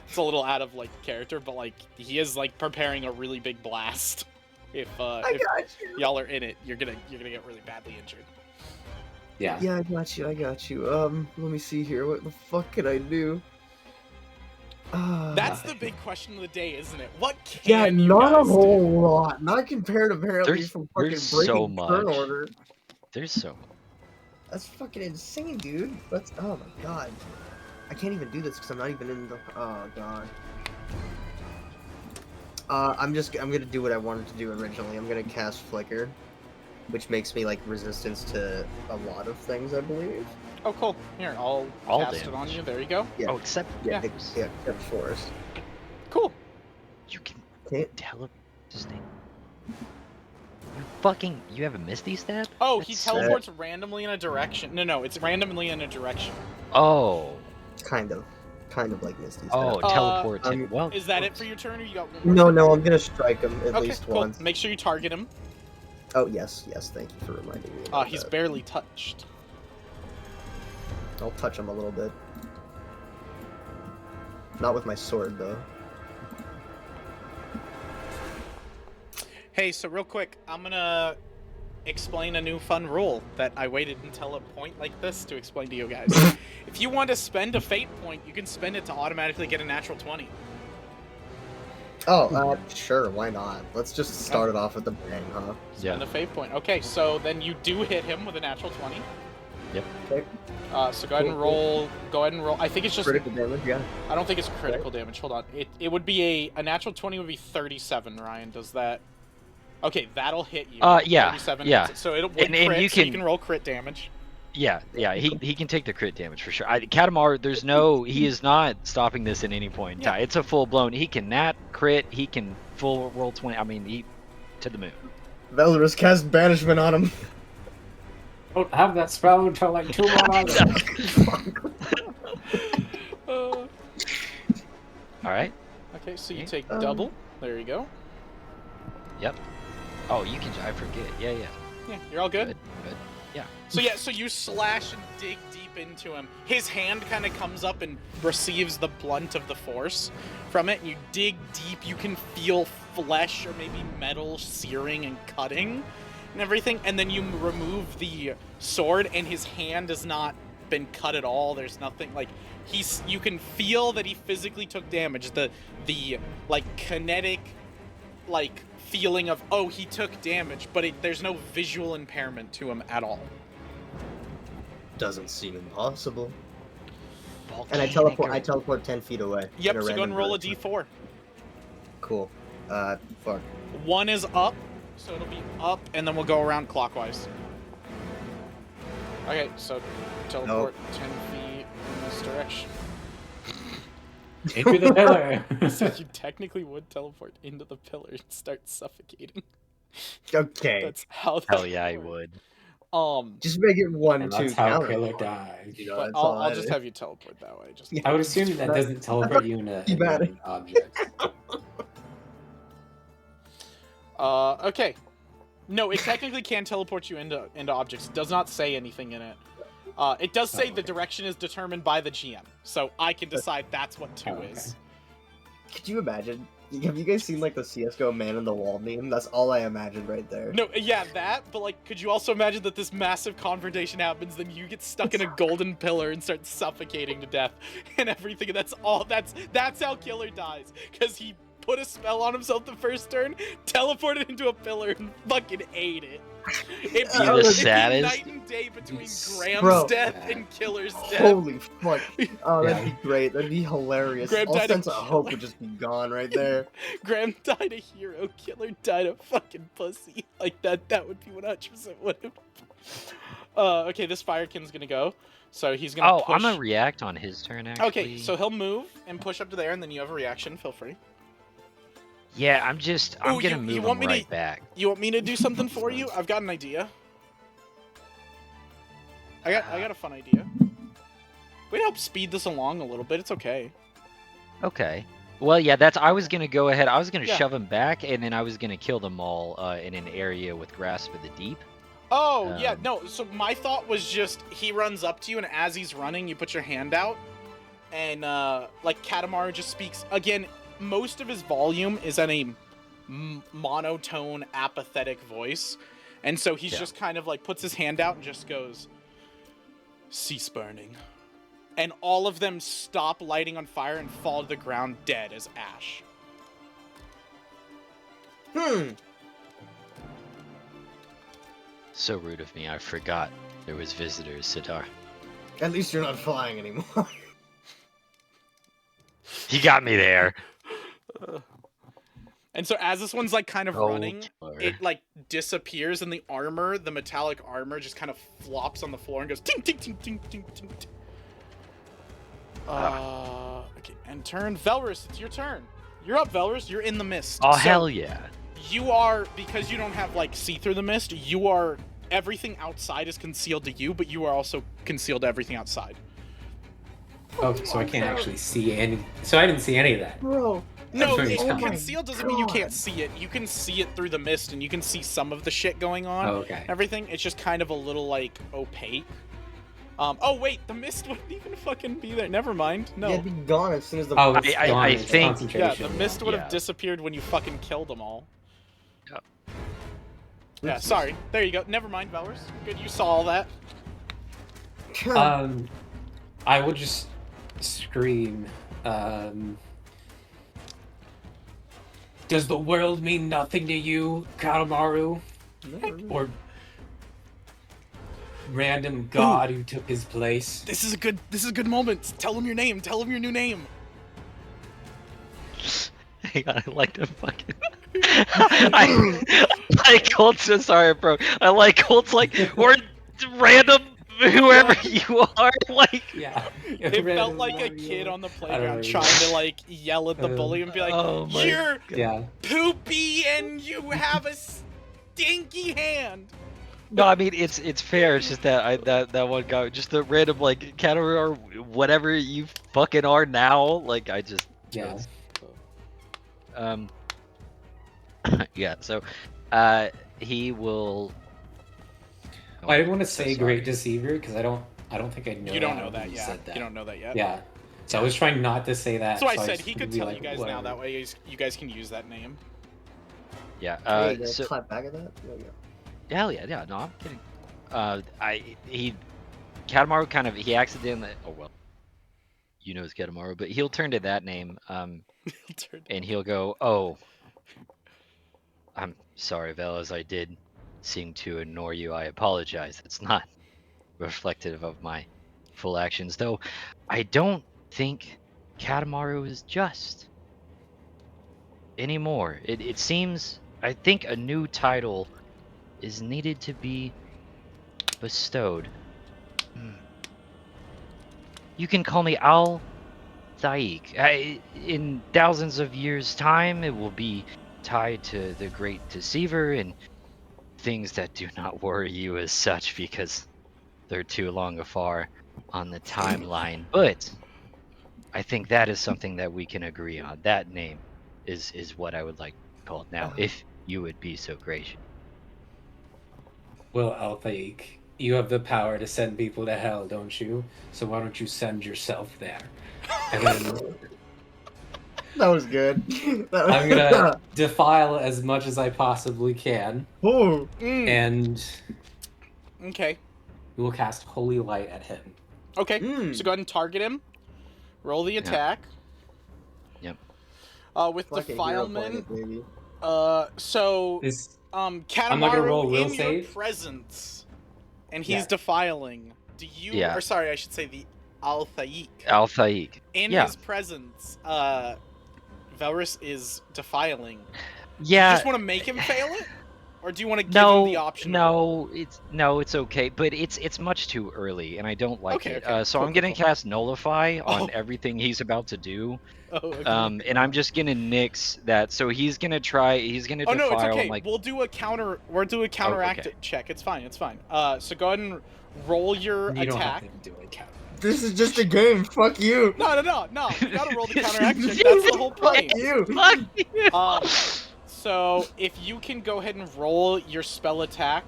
It's a little out of like character, but like he is like preparing a really big blast. If y'all are in it, you're gonna get really badly injured. Yeah. Yeah, I got you. Let me see here. What the fuck can I do? That's the big question of the day, isn't it? What yeah, can you not guys a whole lot. Not compared apparently There's- from fucking there's so breaking turn much. order. There's so much. That's fucking insane, dude. That's oh my god. I can't even do this because I'm not even in the. Oh god. I'm gonna do what I wanted to do originally. I'm gonna cast Flicker, which makes me like resistance to a lot of things, I believe. Oh, cool. Here, I'll All cast it on damage. you. There you go. Yeah. Oh, except Yeah, Yeah. except Forest. Cool. you can Can't. teleport this thing. You have a Misty Step? Oh, That's he so- teleports randomly in a direction. No, it's randomly in a direction. Oh. Kind of like Misty Step. Oh, teleport. Well, Is that it for your turn, or you got one more? No, I'm gonna strike him at Okay, least cool. once. Make sure you target him. Oh yes, thank you for reminding me. About He's that. barely touched. I'll touch him a little bit. Not with my sword though. Hey, so real quick, I'm gonna explain a new fun rule that I waited until a point like this to explain to you guys. If you want to spend a fate point, you can spend it to automatically get a natural 20. Oh, sure, why not? Let's just start it off with a bang, huh? Spend a fate point. Okay, so then you do hit him with a natural 20. Yep. Okay. So go ahead and roll. Go ahead and roll. I think it's just Critical damage, yeah. I don't think it's critical damage. Hold on. It would be a natural 20 would be 37. Ryan, does that? Okay, that'll hit you. Yeah, 37 yeah. hits it. So it'll And crit, you so you can- can roll crit damage. Yeah, he can take the crit damage for sure. Katamar, he is not stopping this at any point in time. It's a full blown. He can nat crit. He can full roll 20. I mean, he to the moon. Valorous cast banishment on him. Don't have that spell until like 2 more hours. Uh, All right. okay, so you Yeah. take double. There you go. Yep. Oh, you can. I forget. Yeah. Yeah, you're all good. Good. Yeah. So you slash and dig deep into him. His hand kind of comes up and receives the blunt of the force from it. And you dig deep. You can feel flesh or maybe metal searing and cutting and everything. And then you remove the sword, and his hand has not been cut at all. There's nothing like you can feel that he physically took damage. The like kinetic like feeling of he took damage, but there's no visual impairment to him at all. Doesn't seem impossible. And I Volcanic teleport 10 feet away. Yep, in so go random and roll direction. a d4. Cool. Fuck. 1 is up, so it'll be up, and then we'll go around clockwise. Okay, so teleport 10 feet in this direction. Into the pillar. So you technically would teleport into the pillar and start suffocating. Okay. That's how that Hell yeah, I works. would. Just make it 1, And 2 that's how counter. Killer dies. You know, But that's all I'll that just is. have you teleport that way. Just I would assume that doesn't teleport you into Too bad. any object. Okay. No, it technically can teleport you into objects. It does not say anything in it. It does say the direction is determined by the GM, so I can decide that's what 2 is. Could you imagine? Have you guys seen like the CS:GO man in the wall meme? That's all I imagined right there. No, yeah, that, but like, could you also imagine that this massive confrontation happens, then you get stuck in a golden pillar and start suffocating to death and everything, and that's how Killer dies, because he put a spell on himself the first turn, teleported into a pillar, and fucking ate it. It'd be, the it'd be saddest- night and day between Graham's Bro. death and Killer's death. Holy fuck. Oh, that'd Yeah. be great. That'd be hilarious. Graham All died sense of of hope would just be gone right there. Graham died a hero, Killer died a fucking pussy. Like, that would be 100% what it okay, this Firekin's gonna go. So he's gonna push. I'm gonna react on his turn, actually. Okay, so he'll move and push up to there, and then you have a reaction. Feel free. Yeah, I'm Ooh, gonna you move want him me right to- back. You want me to do something for you? I've got an idea. I got a fun idea. We'd help speed this along a little bit. It's okay. Okay. Well, yeah, I was gonna go ahead. I was gonna Yeah. shove him back, and then I was gonna kill them all in an area with Grasp of the Deep. Oh, yeah, no, so my thought was just, he runs up to you, and as he's running, you put your hand out, and, like, Katamaru just speaks, again, most of his volume is in a monotone, apathetic voice, and so he's just kind of, like, puts his hand out and just goes, cease burning. And all of them stop lighting on fire and fall to the ground dead as ash. So rude of me, I forgot there was visitors, Sitar. At least you're not flying anymore. He got me there. And so as this one's like kind of running, killer. it like disappears, and the armor, the metallic armor, just kind of flops on the floor and goes ting ting ting ting ting ting. Okay, and turn. Velrus, it's your turn. You're up, Velrus. You're in the mist. Oh, So hell yeah. You are, because you don't have like see through the mist, you are, everything outside is concealed to you, but you are also concealed to everything outside. Oh, so I can't actually see any. So I didn't see any of that. Bro. No, That's it's what he's concealed doesn't mean you can't see it. You can see it through the mist, and you can see some of the shit going on. Oh, okay. Everything. It's just kind of a little like opaque. Oh wait, the mist wouldn't even fucking be there. Never mind. No. Yeah, it'd be gone as soon as the. Oh, it's I gone. It's think- concentration. Yeah, the mist would have Yeah. disappeared when you fucking killed them all. Yep. Yeah, sorry. There you go. Never mind, Velrus. Good, you saw all that. I would just scream. Does the world mean nothing to you, Katamaru? Or random god who took his place? This is a good moment. Tell him your name. Tell him your new name. Hang on, I like to fucking. I like Colt's so sorry, bro. I like Colt's like, or random whoever you are, like. Yeah. It felt like a kid on the playground trying to like yell at the bully and be like, Oh my "You're Yeah. poopy and you have a stinky hand." No, I mean it's fair. It's just that that one guy, just the random like category or whatever you fucking are now. Like I just Yeah. yeah. So he will. Oh, I didn't want to so say sorry. Great Deceiver because I don't think I know. You don't that know when that you yet. said that. You don't know that yet. Yeah. So I was trying not to say that. That's why I so said just he could be tell like, you guys whatever. now. That way you guys can use that name. Yeah. Hey, you So clap back at that? There you go. hell yeah, yeah. No, I'm kidding. Katamaru kind of he accidentally. Oh well. You know it's Katamaru, but he'll turn to that name. And he'll go, "Oh, I'm sorry, Velas. I did seem to ignore you. I apologize. It's not reflective of my full actions, though. I don't think Katamaru is just anymore. It seems. I think a new title is needed to be bestowed. You can call me Al Thaik. In thousands of years' time, it will be tied to the Great Deceiver and things that do not worry you as such because they're too long afar on the timeline. But I think that is something that we can agree on. That name is what I would like to call it now, if you would be so gracious. Well, Alfaik, you have the power to send people to hell, don't you? So why don't you send yourself there? And then That was good. I'm gonna defile as much as I possibly can, Oh. and Okay. we will cast Holy Light at him. Okay. Mm. So go ahead and target him. Roll the attack. Yep. With Like a hero defilement. planet, baby. So Is Katamaru roll will in your save? presence, and he's Yeah. defiling. Do you? Yeah. Or sorry, I should say the Al Thaik. Al Thaik. In Yeah. his presence, Velrus is defiling. Yeah. You just want to make him fail it, or do you want to give him the option? It's okay, but it's much too early, and I don't like Okay, it. okay. So Cool, I'm cool, gonna cool. cast Nullify on Oh. everything he's about to do. Oh, okay. And I'm just gonna nix that. So he's gonna try. He's gonna Oh no, defile. it's okay. Like, We'll do a counter. We'll do a counteract okay. check. It's fine. It's fine. So go ahead and roll your you don't attack. have to do a count. This is just a game. Fuck you. No. You gotta roll the counteract check. That's the whole point. Fuck you. fuck you. So if you can go ahead and roll your spell attack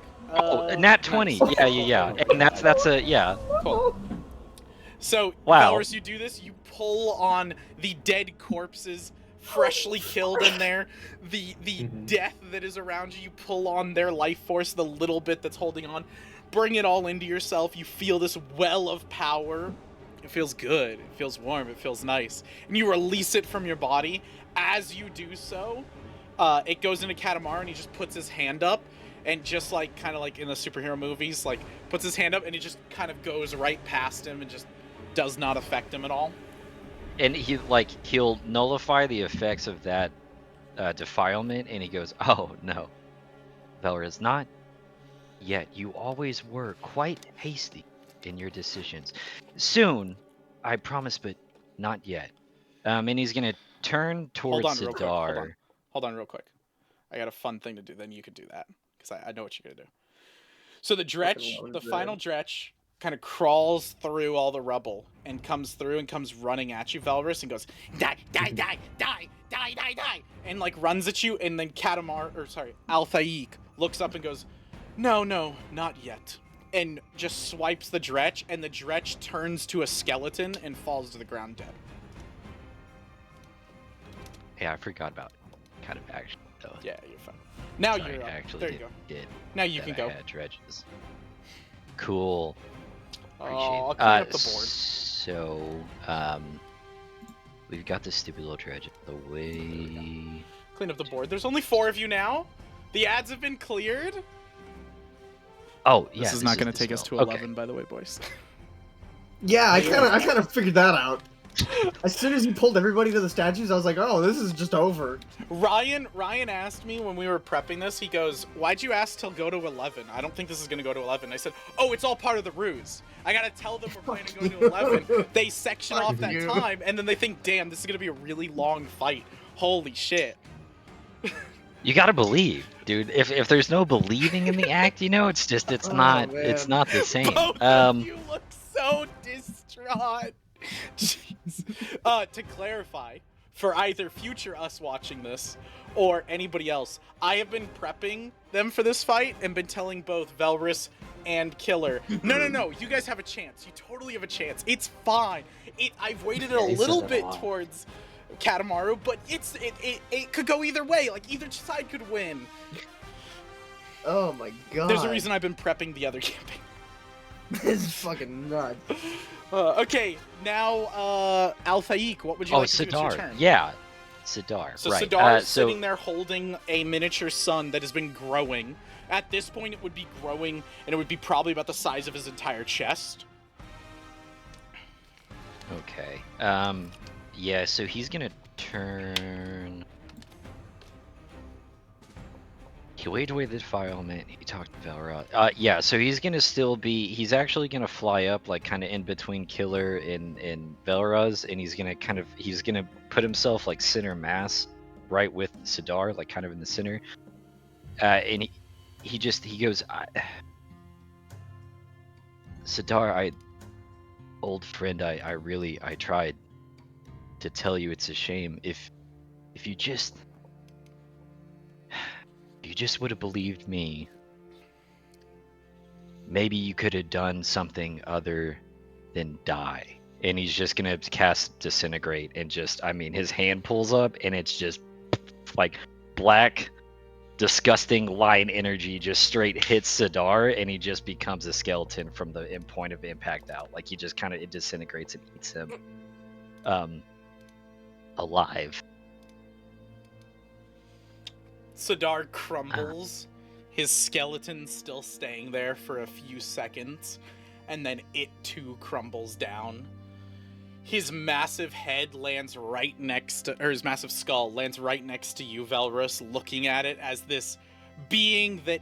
Nat 20. Nice. Yeah. And that's a yeah. Cool. So, Wow. Valorous, you do this, you pull on the dead corpses freshly killed in there, the death that is around you, you pull on their life force, the little bit that's holding on, bring it all into yourself, you feel this well of power. It feels good, it feels warm, it feels nice. And you release it from your body. As you do so, it goes into Katamari and he just puts his hand up, and just like, kind of like in the superhero movies, like, puts his hand up and it just kind of goes right past him and just does not affect him at all. And he'll nullify the effects of that defilement, and he goes, "Oh no, Valorous, not yet. You always were quite hasty in your decisions. Soon, I promise, but not yet." And he's gonna turn towards Hold on, real quick. Sidar. Hold on, real quick. I got a fun thing to do. Then you could do that, because I know what you're gonna do. So the Dretch, the final Dretch, kind of crawls through all the rubble and comes through and comes running at you, Valorous, and goes, die, die, die, die, die, die, die, and like runs at you, and then Althaik looks up and goes, no, not yet, and just swipes the Dretch, and the Dretch turns to a skeleton and falls to the ground dead. Yeah, I forgot about kind of action though. Yeah, you're fine. Now Sorry, you're up. actually There you go. Did Now you can I go. had dredges. Cool. I'll clean up the board. So, we've got this stupid little dredge the way. Clean up the board. There's only 4 of you now. The ads have been cleared. Oh, yeah. This is not going to take us to 11, by the way, boys. Yeah, I kind of figured that out. As soon as he pulled everybody to the statues, I was like, oh, this is just over. Ryan asked me when we were prepping this, he goes, why'd you ask till go to 11? I don't think this is going to go to 11. I said, oh, it's all part of the ruse. I got to tell them we're planning to go to 11. They section off that time, and then they think, damn, this is going to be a really long fight. Holy shit. You gotta believe, dude. If there's no believing in the act, it's just it's not the same. Both of you look so distraught. Jeez. To clarify, for either future us watching this or anybody else, I have been prepping them for this fight and been telling both Valorous and Killer, no, you guys have a chance. You totally have a chance. It's fine. I've weighted it a little bit towards Katamaru, but it could go either way. Like, either side could win. Oh my god. There's a reason I've been prepping the other campaign. This is fucking nuts. Okay, now, Althaik, what would you like to do? It's your turn. Yeah, Sidar. So right. Sidar is sitting there holding a miniature sun that has been growing. At this point, it would be growing, and it would be probably about the size of his entire chest. Okay. Yeah, so he's gonna turn. He waved away the defilement. He talked to Valra. Yeah, so he's gonna still be. He's actually gonna fly up, like, kind of in between Killer and Velraz, and he's gonna put himself like center mass, right with Sidar, like kind of in the center. And he goes, Sidar, old friend, I tried to tell you it's a shame. If you just would have believed me, maybe you could have done something other than die. And he's just gonna cast Disintegrate, and his hand pulls up and it's just like black disgusting line energy just straight hits Sidar, and he just becomes a skeleton from the point of impact out. Like, it disintegrates and eats him alive. Sidar crumbles, his skeleton still staying there for a few seconds, and then it too crumbles down. His massive head lands right next to, or his massive skull lands right next to you, Valrus, looking at it as this being that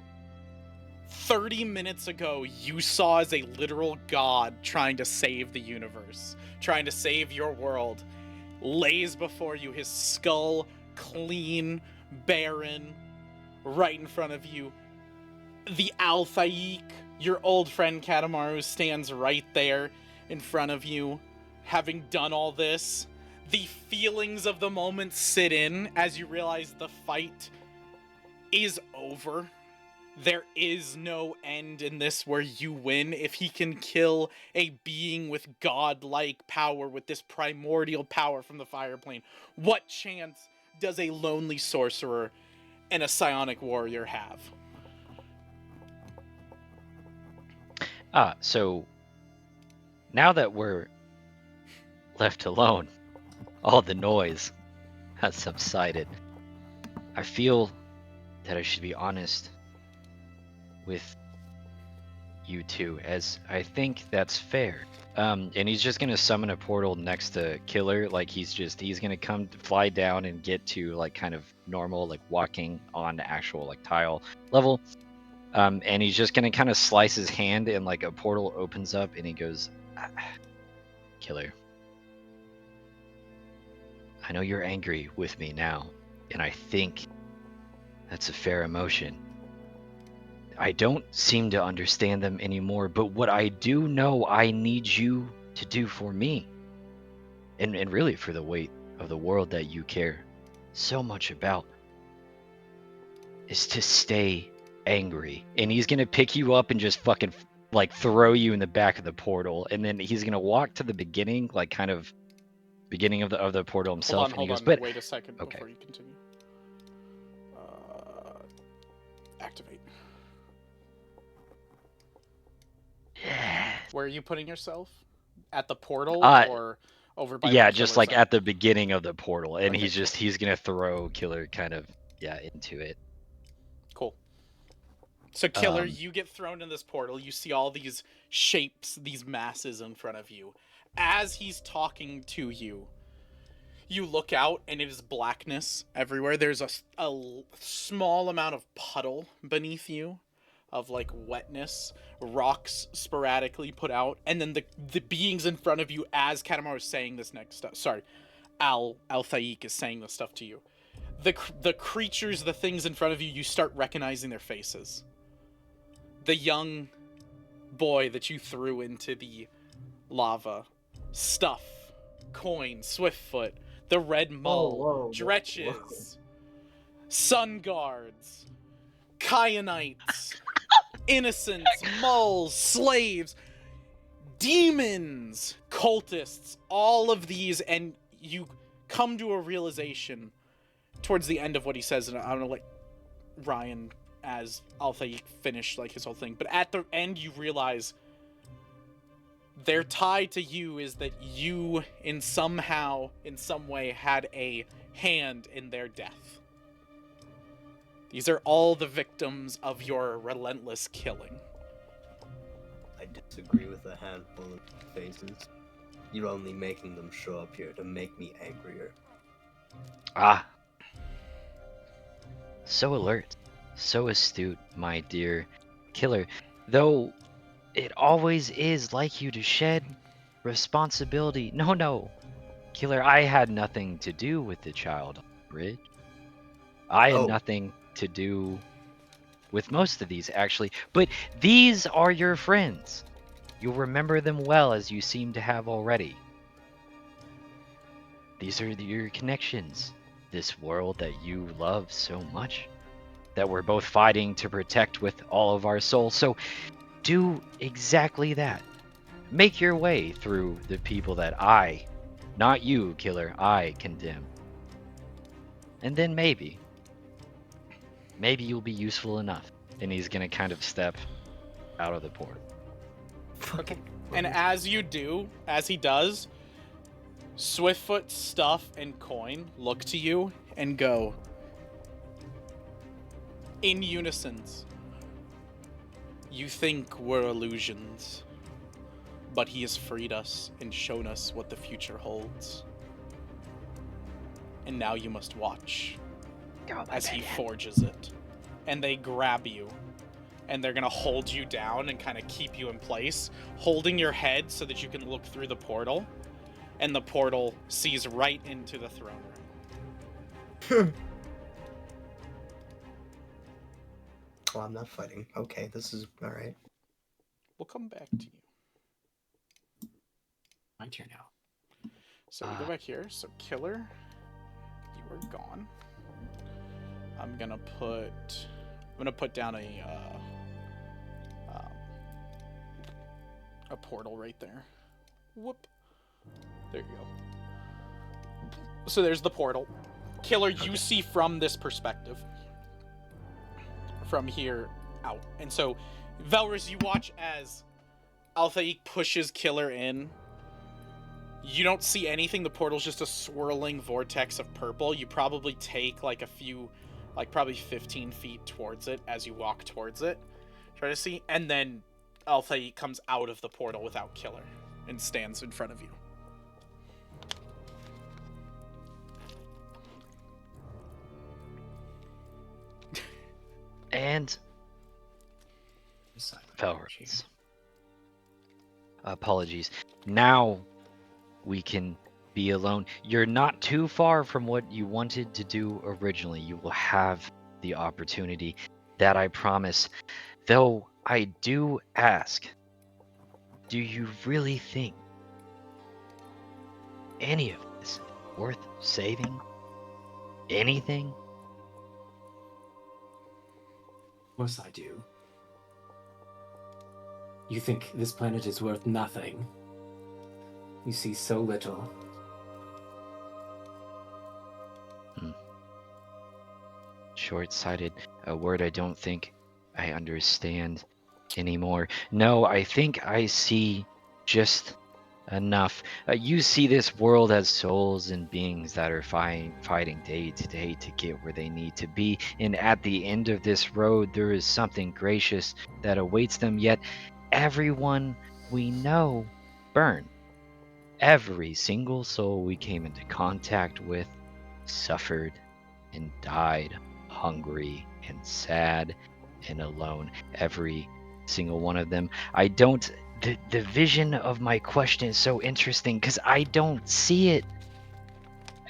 30 minutes ago you saw as a literal god trying to save the universe, trying to save your world, lays before you, his skull clean, barren, right in front of you. The Althaik, your old friend Katamaru, stands right there in front of you. Having done all this, the feelings of the moment sit in as you realize the fight is over. there is no end in this where you win. If he can kill a being with godlike power, with this primordial power from the fire plane, what chance does a lonely sorcerer and a psionic warrior have? So now that we're left alone, all the noise has subsided. I feel that I should be honest with you two, as I think that's fair. And he's just gonna summon a portal next to Killer, like he's gonna come fly down and get to like kind of normal, like walking on actual like tile level. And he's just gonna kind of slice his hand and like a portal opens up and he goes, Killer, I know you're angry with me now, and I think that's a fair emotion. I don't seem to understand them anymore, but what I do know I need you to do for me, and really for the weight of the world that you care so much about, is to stay angry. And he's gonna pick you up and just fucking like throw you in the back of the portal, and then he's gonna walk to the beginning, like kind of beginning of the portal himself. Hold on, But wait a second okay. before you continue. Activate. Yeah. Where are you putting yourself? At the portal or over by? Yeah, just like at the beginning of the portal, and Okay, he's gonna throw Killer kind of into it. Cool. So Killer, you get thrown in this portal. You see all these shapes, these masses in front of you. As he's talking to you, you look out and it is blackness everywhere. There's a small amount of puddle beneath you, of like wetness, rocks sporadically put out, and then the beings in front of you as Katamar is saying this next stuff. Sorry, Al-Thaik is saying this stuff to you. The creatures, the things in front of you, you start recognizing their faces. The young boy that you threw into the lava, Stuff, Coin, Swiftfoot, the Red Mull, Dretches, Sun Guards, Kyanites, Innocents, Mulls, Slaves, Demons, Cultists, all of these, and you come to a realization towards the end of what he says, and I'm gonna let Ryan as Al-Thaik finish like his whole thing, but at the end you realize their tie to you is that you in some way had a hand in their death. These are all the victims of your relentless killing. I disagree with a handful of faces. You're only making them show up here to make me angrier. So alert, so astute, my dear Killer. Though it always is like you to shed responsibility. No, Killer, I had nothing to do with the child on the bridge. I had nothing to do with most of these, actually. But these are your friends. You'll remember them well, as you seem to have already. These are your connections. This world that you love so much, that we're both fighting to protect with all of our souls. So do exactly that. Make your way through the people that I, not you, Killer, I condemn. And then maybe you'll be useful enough. And he's gonna kind of step out of the port. Okay. And as you do, as he does, Swiftfoot, Stuff, and Coin look to you and go in unison. You think we're illusions, but he has freed us and shown us what the future holds. And now you must watch as he forges it. And they grab you, and they're gonna hold you down and kind of keep you in place, holding your head so that you can look through the portal, and the portal sees right into the throne room. Oh, I'm not fighting. Okay, this is alright. We'll come back to you. My turn now. So we go back here. So Killer, you are gone. I'm gonna put gonna put down a portal right there. Whoop. There you go. So there's the portal. Killer, you see from this perspective. From here out. And so, Velrus, you watch as Altaik pushes Killer in. You don't see anything. The portal's just a swirling vortex of purple. You probably take like a few, like probably 15 feet towards it as you walk towards it. Try to see. And then Altaik comes out of the portal without Killer and stands in front of you. And Velrus. Apologies. Now we can be alone. You're not too far from what you wanted to do originally. You will have the opportunity. That I promise. Though I do ask, do you really think any of this is worth saving? Anything? Of course I do. You think this planet is worth nothing. You see so little. Short-sighted, a word I don't think I understand anymore. No, I think I see just enough. You see this world as souls and beings that are fighting day to day to get where they need to be. And at the end of this road, there is something gracious that awaits them. Yet everyone we know burned. Every single soul we came into contact with suffered and died hungry and sad and alone. Every single one of them. I don't... The vision of my question is so interesting because I don't see it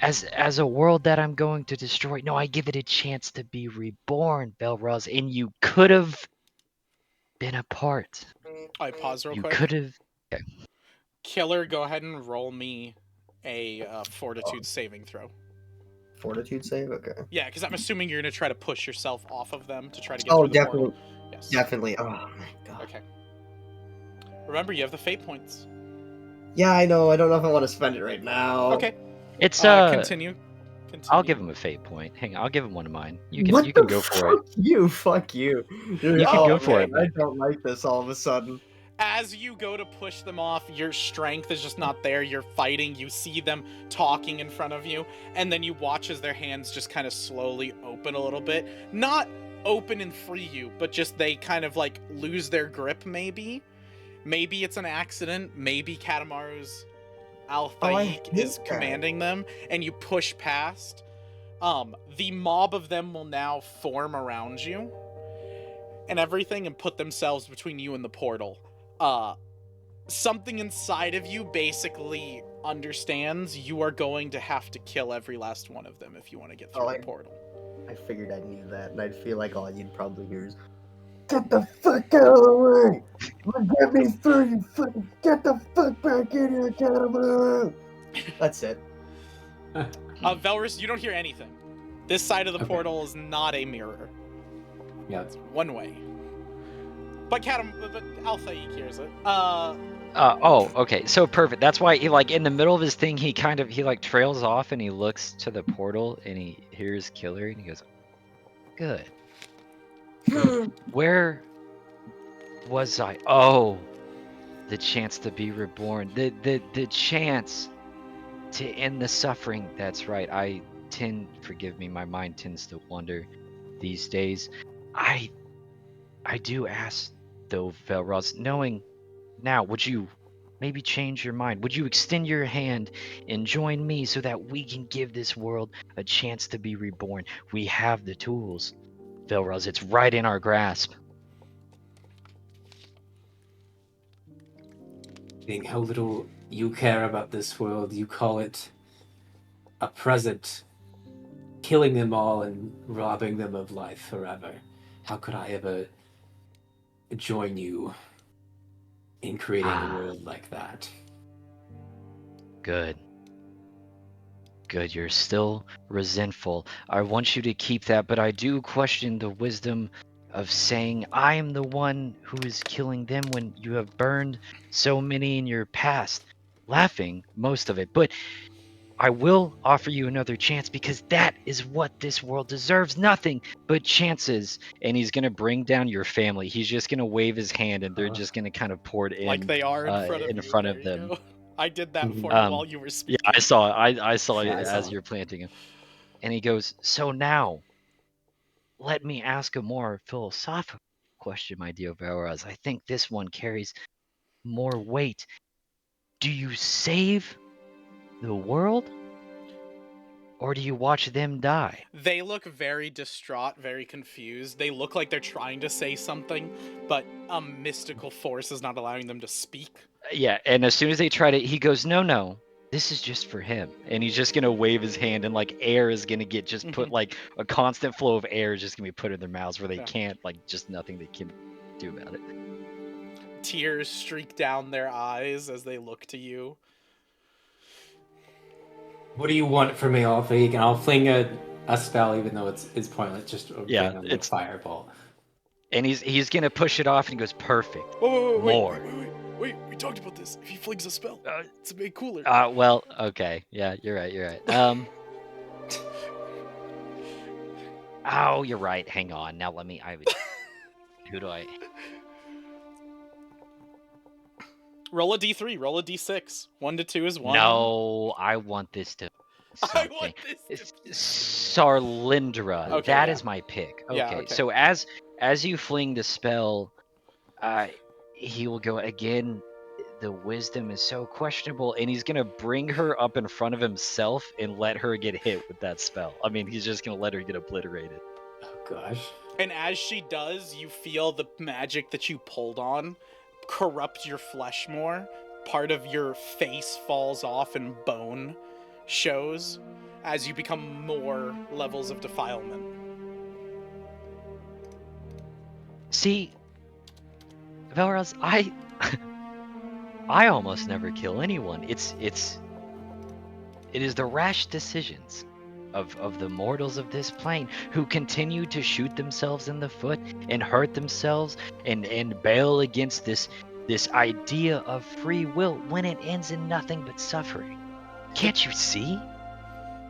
as a world that I'm going to destroy. No, I give it a chance to be reborn, Belraz, and you could have been a part. I pause real You quick. could have... Okay. Killer, go ahead and roll me a fortitude saving throw. Fortitude save? Okay. Yeah, because I'm assuming you're going to try to push yourself off of them to try to get Oh, through the definitely. portal. Yes. Definitely. Oh, my God. Okay. Remember, you have the fate points. Yeah, I know. I don't know if I want to spend it right now. Okay. It's Continue. I'll give him a fate point. Hang on, I'll give him one of mine. You can What you can the go fuck for it. You, fuck you. You can go for it, I man. don't like this all of a sudden. As you go to push them off, your strength is just not there. You're fighting. You see them talking in front of you. And then you watch as their hands just kind of slowly open a little bit. Not open and free you, but just they kind of like lose their grip maybe. Maybe it's an accident. Maybe Katamaru's Altaik is commanding them. And you push past. The mob of them will now form around you. And everything and put themselves between you and the portal. Something inside of you basically understands you are going to have to kill every last one of them if you want to get through the portal. I figured I'd need that, and I'd feel like all you'd probably hear is, "Get the fuck out of the way! Get me through, you fucking... Get the fuck back in here, Katamaru!" That's it. Velrus, you don't hear anything. This side of the Okay. portal is not a mirror. Yeah. It's one way. But Altaik hears it. Oh, okay. So perfect. That's why he, like, in the middle of his thing, he like trails off and he looks to the portal and he hears Killer and he goes, "Good. Where was I? Oh, the chance to be reborn. The chance to end the suffering." That's right. Forgive me, my mind tends to wander these days. I do ask, though, Velraz, knowing now, would you maybe change your mind? Would you extend your hand and join me so that we can give this world a chance to be reborn? We have the tools, Velraz. It's right in our grasp. Seeing how little you care about this world, you call it a present, killing them all and robbing them of life forever. How could I ever join you in creating a world like that? Good. Good, you're still resentful. I want you to keep that, but I do question the wisdom of saying, I am the one who is killing them when you have burned so many in your past, laughing most of it. But I will offer you another chance because that is what this world deserves. Nothing but chances. And he's going to bring down your family. He's just going to wave his hand and they're just going to kind of pour it in. Like they are in front of you. Front There of you them. go. I did that for you while you were speaking. Yeah, I saw it. I saw it Yeah, I saw as it. you're planting him. And he goes, so now, let me ask a more philosophical question, my dear Veras. I think this one carries more weight. Do you save the world? Or do you watch them die? They look very distraught, very confused. They look like they're trying to say something, but a mystical force is not allowing them to speak. Yeah, and as soon as they try to, he goes, no, this is just for him. And he's just going to wave his hand and like air is going to get just put, like a constant flow of air is just going to be put in their mouths where they can't, like just nothing they can do about it. Tears streak down their eyes as they look to you. What do you want from me, Alfie? And I'll fling a spell, even though it's pointless, just a random like, fireball. And he's gonna push it off and he goes, perfect. Wait, we talked about this. If he flings a spell, it's way cooler. Well, okay. Yeah, you're right. Oh, you're right. Hang on. Now let me, who do I? Roll a d3, roll a d6. 1 to 2 is 1. No, I want this to something. I want this to... Sarlindra. Okay, that is my pick. Okay. Yeah, okay. So as you fling the spell, he will go again. The wisdom is so questionable, and he's gonna bring her up in front of himself and let her get hit with that spell. I mean, he's just gonna let her get obliterated. Oh gosh. And as she does, you feel the magic that you pulled on corrupt your flesh more. Part of your face falls off and bone shows as you become more levels of defilement. See, Velraz, I almost never kill anyone. It is the rash decisions of the mortals of this plane who continue to shoot themselves in the foot and hurt themselves and bail against this idea of free will when it ends in nothing but suffering. Can't you see?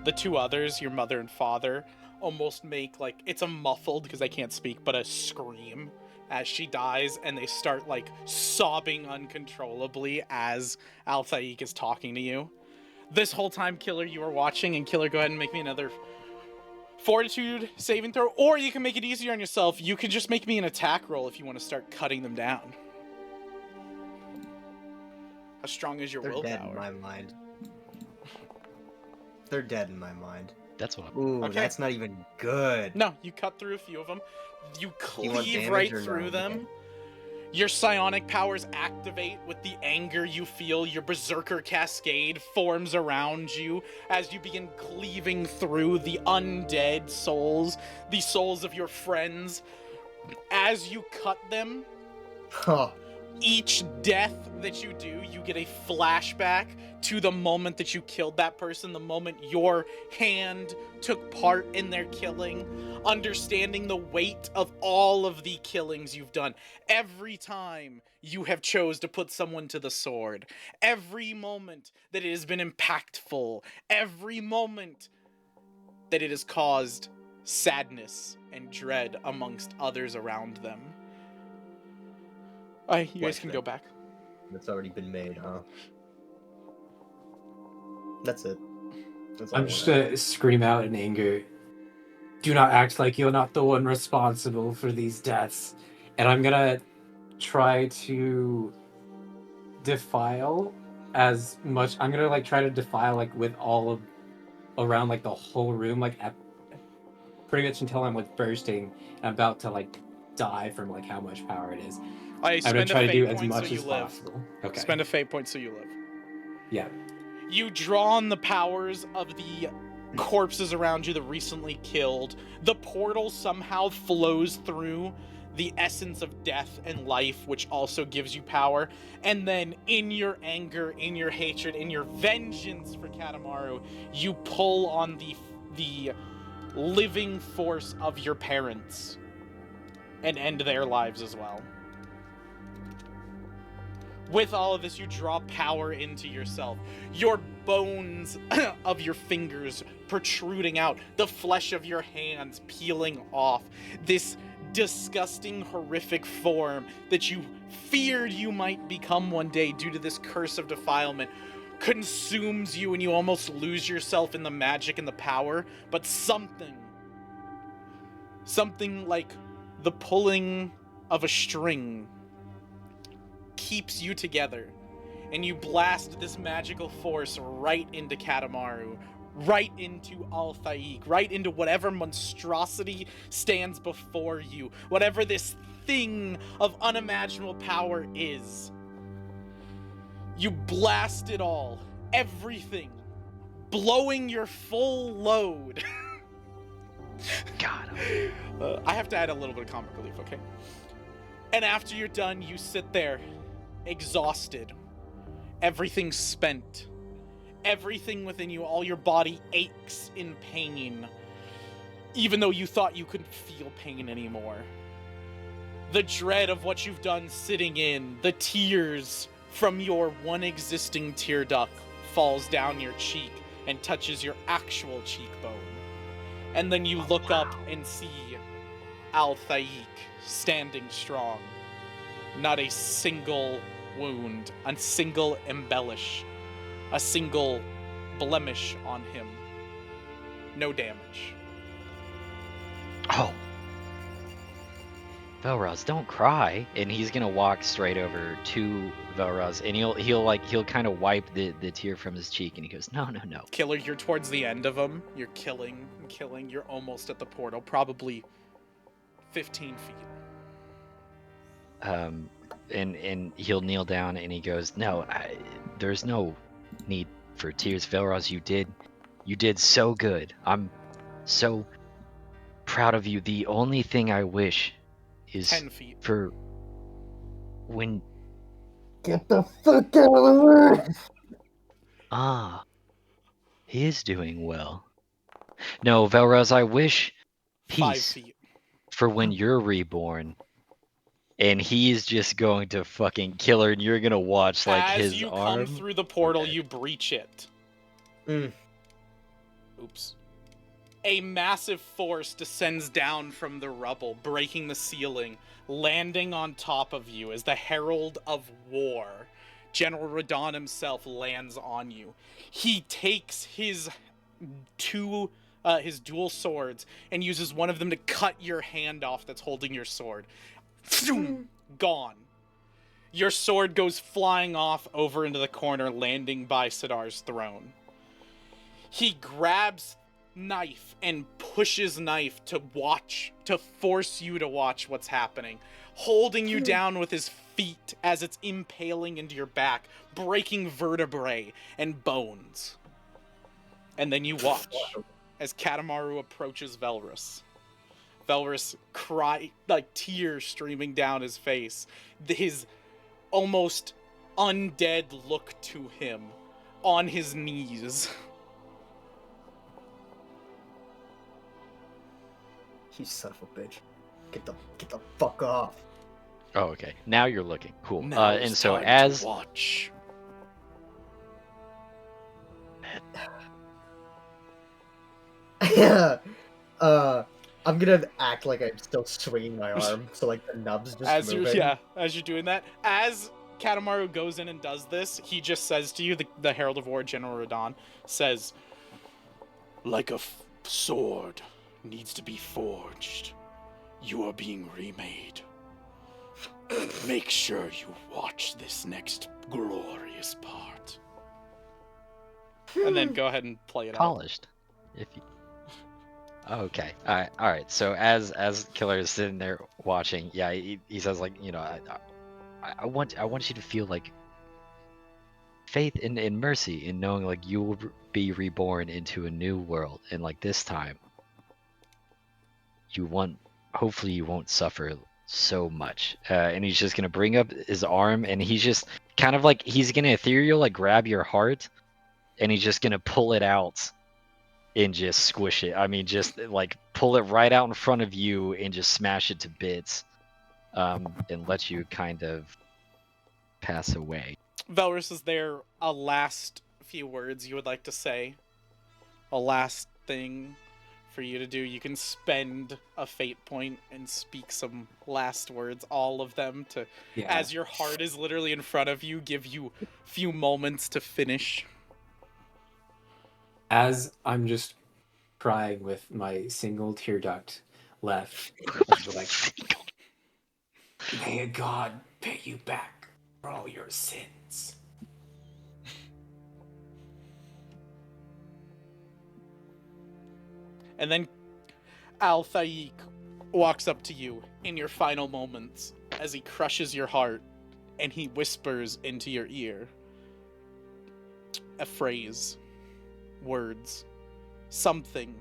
The two others, your mother and father, almost make like, it's a muffled, because I can't speak, but a scream as she dies, and they start like sobbing uncontrollably as Althaik is talking to you. This whole time, Killer, you were watching, and Killer, go ahead and make me another fortitude saving throw, or you can make it easier on yourself. You can just make me an attack roll if you want to start cutting them down. How strong is your willpower? They're dead in my mind. They're dead in my mind. That's what. Ooh, okay. That's not even good. No, you cut through a few of them. You cleave right through them. Okay. Your psionic powers activate with the anger you feel. Your berserker cascade forms around you as you begin cleaving through the undead souls, the souls of your friends. As you cut them, each death that you do, you get a flashback to the moment that you killed that person, the moment your hand took part in their killing, understanding the weight of all of the killings you've done. Every time you have chose to put someone to the sword, every moment that it has been impactful, every moment that it has caused sadness and dread amongst others around them. You guys can go back. That's already been made, huh? That's it. I'm just gonna scream out in anger. Do not act like you're not the one responsible for these deaths. And I'm gonna try to defile as much. I'm gonna try to defile with all of around the whole room, pretty much until I'm bursting. I'm about to die from how much power it is. I'm gonna try to do as much as possible. Okay. Spend a fate point so you live. Yeah. You draw on the powers of the corpses around you, the recently killed. The portal somehow flows through the essence of death and life, which also gives you power. And then in your anger, in your hatred, in your vengeance for Katamaru, you pull on the living force of your parents. and end their lives as well. With all of this, you draw power into yourself. Your bones of your fingers protruding out, the flesh of your hands peeling off. This disgusting, horrific form that you feared you might become one day due to this curse of defilement consumes you and you almost lose yourself in the magic and the power. But something like the pulling of a string keeps you together, and you blast this magical force right into Katamaru, right into Al-Thaik, right into whatever monstrosity stands before you, whatever this thing of unimaginable power is. You blast it all, everything, blowing your full load. God. I have to add a little bit of comic relief, okay? And after you're done, you sit there, exhausted, everything spent, everything within you, all your body aches in pain, even though you thought you couldn't feel pain anymore. The dread of what you've done sitting in, the tears from your one existing tear duct falls down your cheek and touches your actual cheekbone. And then you look up and see Al-Thaik standing strong. Not a single wound, a single embellish, a single blemish on him. No damage. Oh. Velraz, don't cry. And he's gonna walk straight over to Velraz, and he'll kind of wipe the tear from his cheek, and he goes, no. Killer, you're towards the end of him. You're killing. You're almost at the portal, probably 15 feet. And he'll kneel down, and he goes, no, there's no need for tears, Velraz. You did so good. I'm so proud of you. The only thing I wish is 10 feet. for when... Get the fuck out of the way! Ah, he is doing well. No, Velraz, I wish 5 peace feet. for when you're reborn. And he's just going to fucking kill her, and you're gonna watch like As his you arm. come through the portal, Okay. you breach it. Mm. Oops. A massive force descends down from the rubble, breaking the ceiling, landing on top of you as the Herald of War, General Radon himself, lands on you. He takes his dual swords and uses one of them to cut your hand off that's holding your sword. Gone. Your sword goes flying off over into the corner, landing by Sidar's throne. He grabs knife and pushes knife to force you to watch what's happening, holding you down with his feet as it's impaling into your back, breaking vertebrae and bones. And then you watch as Katamaru approaches Velrus. Velrus cry, like tears streaming down his face. His almost undead look to him on his knees. You son of a bitch. Get the fuck off. Oh, okay. Now you're looking cool. Now And it's so time as to watch. Yeah. I'm gonna act like I'm still swinging my arm, so like the nub's just As moving. you're doing that, as Katamaru goes in and does this, he just says to you, the Herald of War, General Radon, says, like a sword needs to be forged, you are being remade. Make sure you watch this next glorious part. And then go ahead and play it out. polished, if you. Okay. All right. So as Killer is sitting there watching, yeah, he says like, I want you to feel like faith in mercy in knowing like you will be reborn into a new world, and like this time hopefully you won't suffer so much. And he's just gonna bring up his arm, and he's just kind of like he's gonna ethereal like grab your heart, and he's just gonna pull it out and just squish it. I mean, just like pull it right out in front of you and just smash it to bits, and let you kind of pass away. Velrus, is there a last few words you would like to say? A last thing for you to do? You can spend a fate point and speak some last words, all of them, to, as your heart is literally in front of you, give you a few moments to finish. As I'm just crying with my single tear duct left, like, may God pay you back for all your sins. And then Al-Thaik walks up to you in your final moments as he crushes your heart and he whispers into your ear a phrase, words, something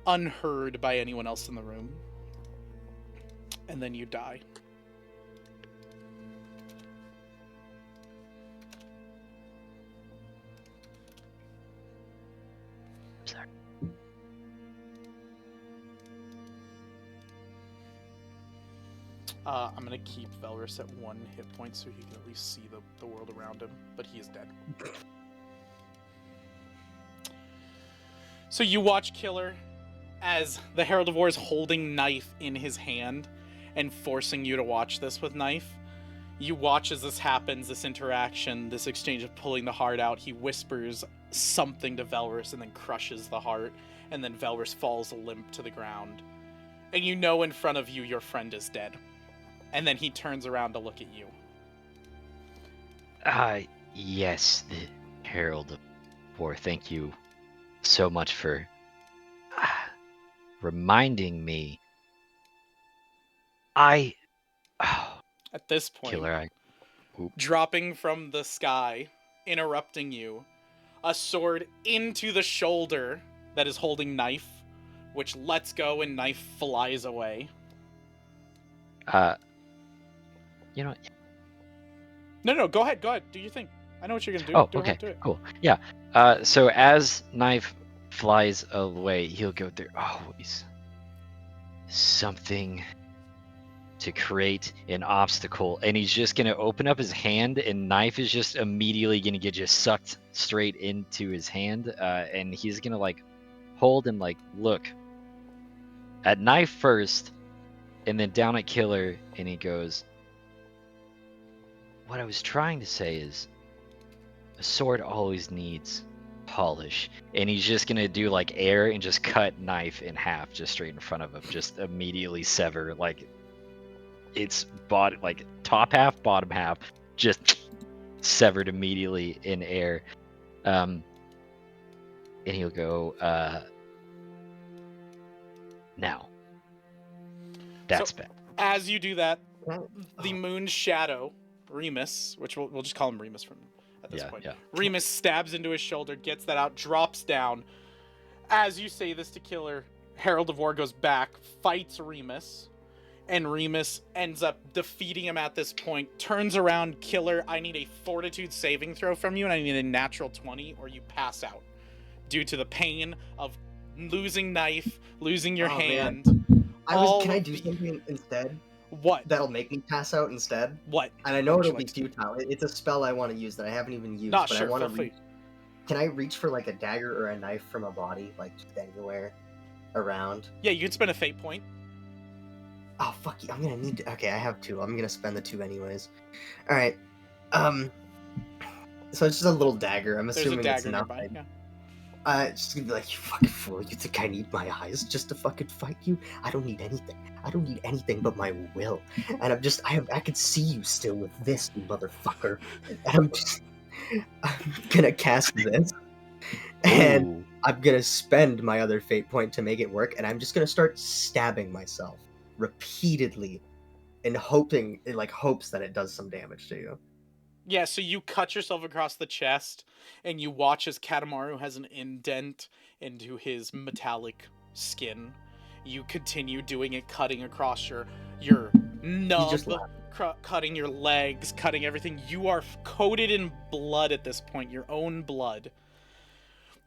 unheard by anyone else in the room. And then you die. Sorry. I'm gonna keep Velrus at 1 hit point so he can at least see the world around him, but he is dead. So you watch Killer as the Herald of War is holding Knife in his hand and forcing you to watch this with Knife. You watch as this happens, this interaction, this exchange of pulling the heart out. He whispers something to Velrus and then crushes the heart, and then Velrus falls limp to the ground. And you know in front of you your friend is dead. And then he turns around to look at you. Yes, the Herald of War. Thank you so much for reminding me. At this point, Killer, dropping from the sky, interrupting you, a sword into the shoulder that is holding Knife, which lets go and Knife flies away. You know. No, go ahead. Do your thing. I know what you're gonna do. Oh, okay, cool. Yeah. So as Knife flies away, he'll go through always something to create an obstacle, and he's just gonna open up his hand, and Knife is just immediately gonna get just sucked straight into his hand, and he's gonna like hold and like look at Knife first, and then down at Killer, and he goes, "What I was trying to say is, a sword always needs polish," and he's just gonna do like air and just cut Knife in half, just straight in front of him, just immediately sever like its body, like top half, bottom half, just severed immediately in air. And he'll go, now. That's bad. As you do that, the Moon's Shadow, Remus, which we'll just call him Remus from at this point. Yeah. Remus stabs into his shoulder, gets that out, drops down. As you say this to Killer, Herald of War goes back, fights Remus, and Remus ends up defeating him at this point. Turns around, Killer, I need a Fortitude saving throw from you, and I need a natural 20, or you pass out. Due to the pain of losing Knife, losing your hand. Man. Can I do something instead? What? That'll make me pass out instead? What? And I know it'll be futile. It's a spell I want to use that I haven't even used. Not but sure, I want to feel free. Can I reach for like a dagger or a knife from a body, like just anywhere around? Yeah, you can spend a fate point. Oh fuck you! I'm gonna need to. Okay, I have 2. I'm gonna spend the 2 anyways. All right. So it's just a little dagger. I'm assuming it's nothing. Yeah. It's just gonna be like, you fucking fool. You think I need my eyes just to fucking fight you? I don't need anything. I don't need anything but my will. And I can see you still with this, you motherfucker. And I'm gonna cast this. And I'm gonna spend my other fate point to make it work. And I'm just gonna start stabbing myself repeatedly in hopes that it does some damage to you. Yeah, so you cut yourself across the chest, and you watch as Katamaru has an indent into his metallic skin. You continue doing it, cutting across your nub, cutting your legs, cutting everything. You are coated in blood at this point, your own blood.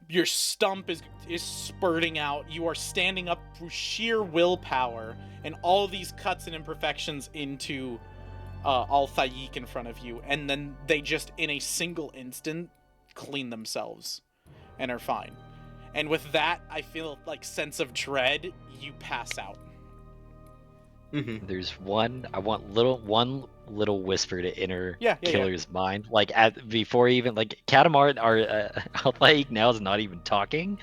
Your stump is spurting out. You are standing up through sheer willpower, and all these cuts and imperfections into Al-Thaik in front of you, and then they just, in a single instant, clean themselves and are fine. And with that, I feel like sense of dread, you pass out. Mm-hmm. There's one little whisper to enter Killer's mind, like before even like Katamar or Altaik now is not even talking.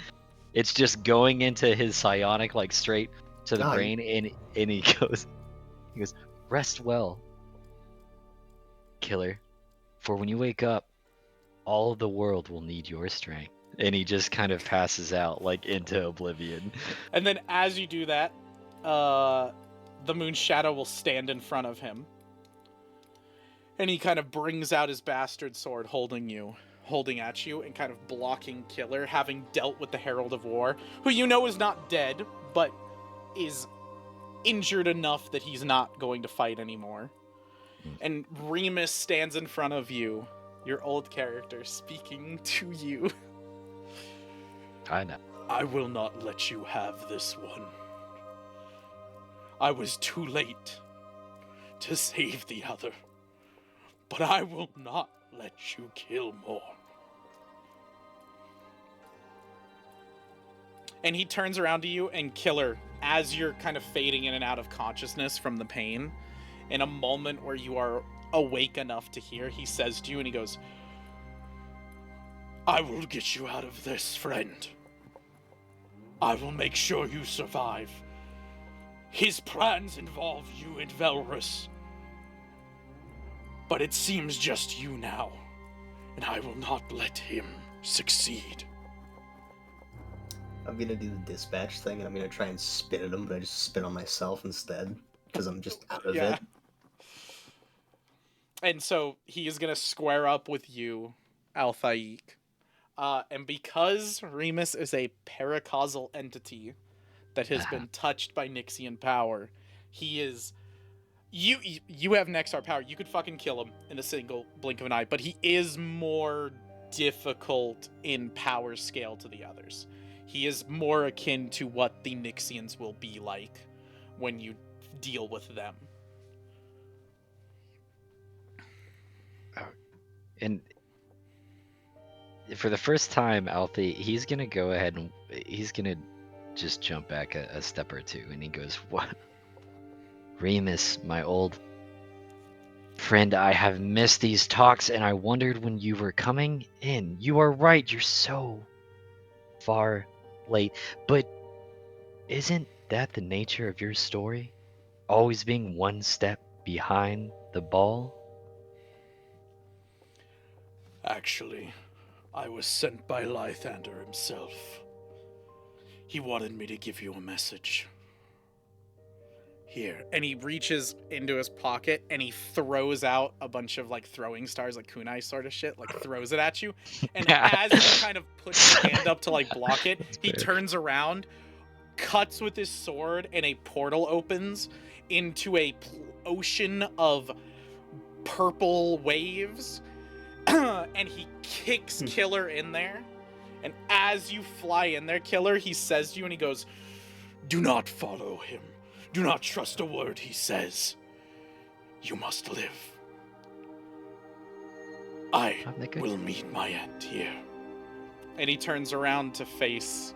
It's just going into his psionic, like straight to the brain, and he goes, rest well, Killer, for when you wake up, all of the world will need your strength. And he just kind of passes out like into oblivion. And then as you do that, the Moon Shadow will stand in front of him. And he kind of brings out his bastard sword, holding at you, and kind of blocking Killer, having dealt with the Herald of War, who you know is not dead, but is injured enough that he's not going to fight anymore. And Remus stands in front of you, your old character, speaking to you. I know. I will not let you have this one. I was too late to save the other, but I will not let you kill more. And he turns around to you, and Killer, as you're kind of fading in and out of consciousness from the pain, in a moment where you are awake enough to hear, he says to you, and he goes, I will get you out of this, friend. I will make sure you survive. His plans involve you and Velrus. But it seems just you now, and I will not let him succeed. I'm gonna do the dispatch thing, and I'm gonna try and spit at him, but I just spit on myself instead, because I'm just out of it. And so he is gonna square up with you, Al-Thaik. And because Remus is a paracausal entity that has been touched by Nixian power, he is... You have Nexar power. You could fucking kill him in a single blink of an eye, but he is more difficult in power scale to the others. He is more akin to what the Nixians will be like when you deal with them. And for the first time, Althea, he's gonna go ahead and he's gonna just jump back a step or two, and he goes, "What, Remus, my old friend? I have missed these talks, and I wondered when you were coming in. You are right. You're so far late, but isn't that the nature of your story? Always being one step behind the ball." Actually, I was sent by Lythander himself. He wanted me to give you a message. Here. And he reaches into his pocket and he throws out a bunch of like throwing stars, like kunai sort of shit, like throws it at you. And as he kind of puts his hand up to like block it, he turns around, cuts with his sword, and a portal opens into a ocean of purple waves. And he kicks Killer in there. And as you fly in there, Killer, he says to you, and he goes, do not follow him. Do not trust a word he says. You must live. I will meet my end here. And he turns around to face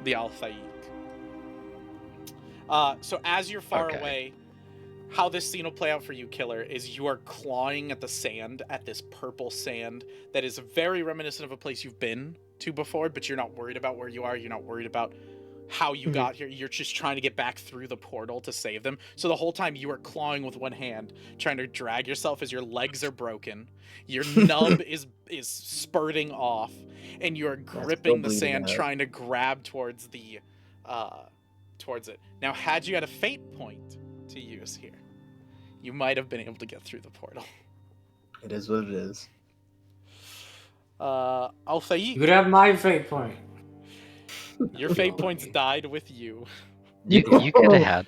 the Al-Thaik. So as you're far away, how this scene will play out for you, Killer, is you are clawing at the sand, at this purple sand that is very reminiscent of a place you've been to before, but you're not worried about where you are. You're not worried about how you got here. You're just trying to get back through the portal to save them. So the whole time you are clawing with one hand, trying to drag yourself as your legs are broken. Your nub is spurting off, and you are gripping the sand, trying to grab towards the towards it. Now, had you had a fate point to use here, you might have been able to get through the portal. It is what it is. Al-Thaik. You could have my fate point. Your fate points died with you. You could have had.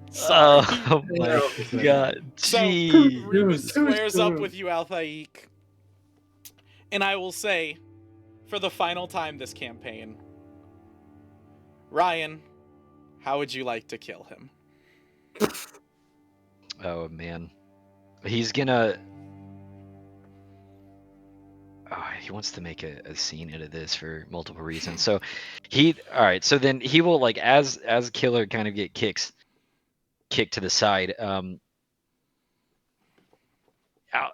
Sorry. Oh my god. So, Gee. Remus squares up with you, Al-Thaik. And I will say, for the final time this campaign, Ryan, how would you like to kill him? Oh man, he's gonna. Oh, he wants to make a scene out of this for multiple reasons. So all right. So then he will like as Killer kind of get kicked to the side.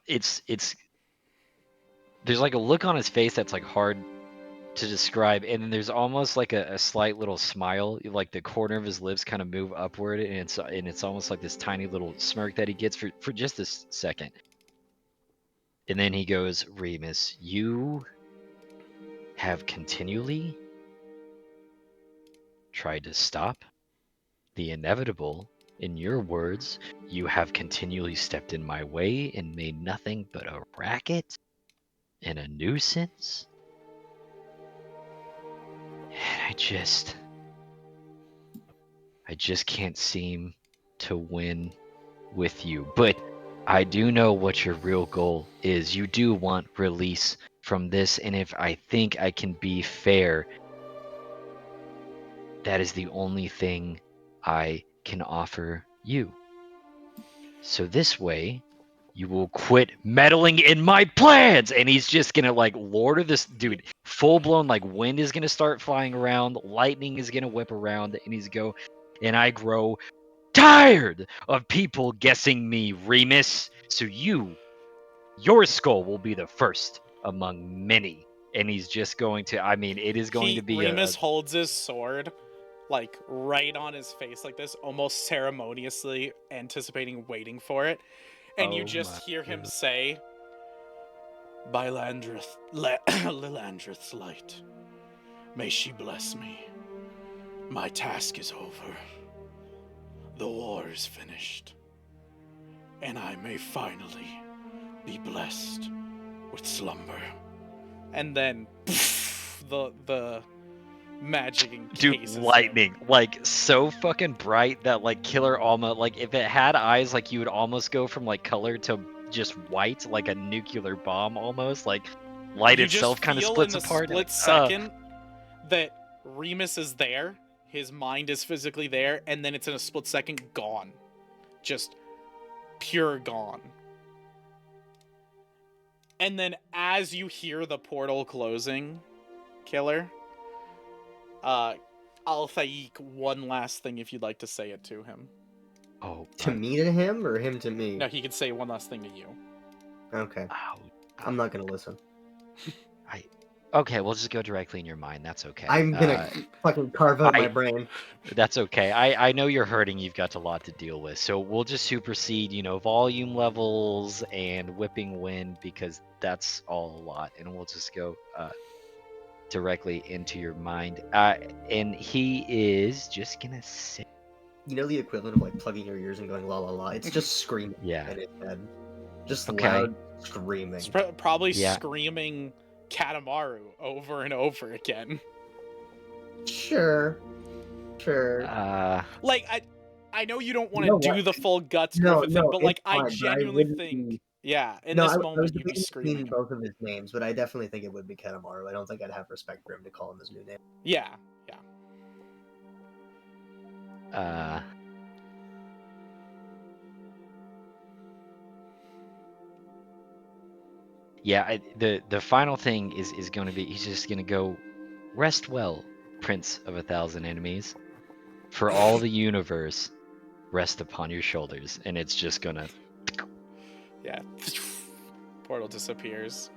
It's there's like a look on his face that's like hard to describe, and then there's almost like a slight little smile, like the corner of his lips kind of move upward, and it's almost like this tiny little smirk that he gets for just this second. And then he goes, Remus, you have continually tried to stop the inevitable. In your words, you have continually stepped in my way and made nothing but a racket and a nuisance. And I just can't seem to win with you. But I do know what your real goal is. You do want release from this, and if I think I can be fair, that is the only thing I can offer you. So this way, you will quit meddling in my plans. And he's just gonna like Lord of this dude, full blown like wind is gonna start flying around, lightning is gonna whip around, and and I grow tired of people guessing me, Remus. So your skull will be the first among many. And he's just going to, I mean, it is going to be Remus holds his sword like right on his face like this, almost ceremoniously anticipating waiting for it. And you just hear him say, by Lilandrith's light, may she bless me. My task is over. The war is finished. And I may finally be blessed with slumber. And then poof, the magic encases lightning him. like so fucking bright that like Killer almost like if it had eyes, like you would almost go from like color to just white, like a nuclear bomb almost, like light You itself kind of just feel splits in the apart. split second that Remus is there, his mind is physically there, and then it's in a split second gone. Just pure gone. And then as you hear the portal closing, Killer, Al-Thaik, one last thing if you'd like to say it to him. Oh, To me to him, or him to me? No, he could say one last thing to you. Okay. I'm not gonna listen. Okay, we'll just go directly in your mind. That's okay. I'm gonna fucking carve out my brain. That's okay. I know you're hurting. You've got a lot to deal with. So we'll just supersede, volume levels and whipping wind, because that's all a lot. And we'll just go directly into your mind. And he is just gonna sit. You know the equivalent of like plugging your ears and going la la la? It's just screaming in his head. Just loud screaming. It's probably screaming Katamaru over and over again. Sure. Like, I know you don't want to do the full guts Griffin thing, but like I genuinely think in this moment you'd be screaming both of his names, but I definitely think it would be Katamaru. I don't think I'd have respect for him to call him his new name. Yeah. The final thing is going to be, he's just going to go, rest well, Prince of 1,000 Enemies. For all the universe, rest upon your shoulders. And it's just going to... Yeah. Portal disappears.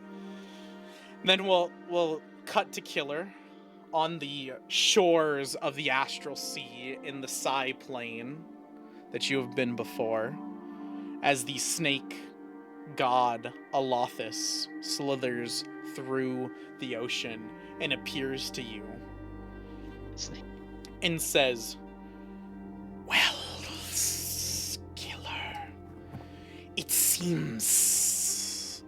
Then we'll cut to Killer on the shores of the Astral Sea in the Psi plane that you have been before, as the snake god Alothus slithers through the ocean and appears to you and says, well, Killer, it seems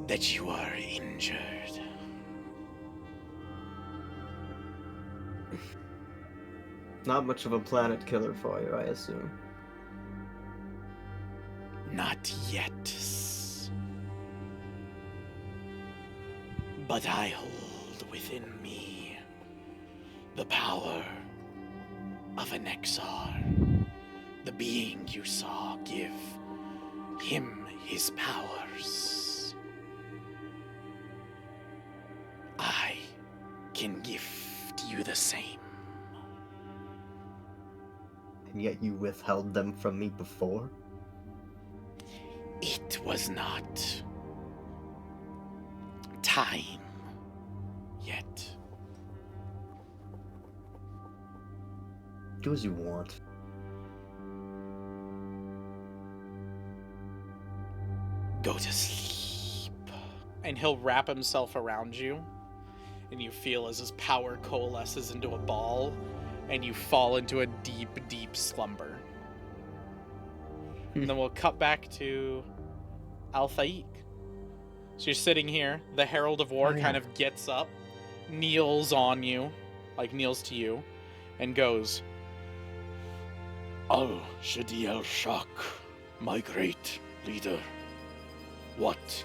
that you are injured. Not much of a planet killer for you, I assume. Not yet. But I hold within me the power of an Exar. The being you saw give him his powers. I can gift you the same. And yet you withheld them from me before? It was not time yet. Do as you want. Go to sleep. And he'll wrap himself around you, and you feel as his power coalesces into a ball, and you fall into a deep, deep slumber. And then we'll cut back to Al-Thaik. So you're sitting here, the Herald of War kind of gets up, kneels on you, like kneels to you, and goes, Al-Shadi al-Shak, my great leader, what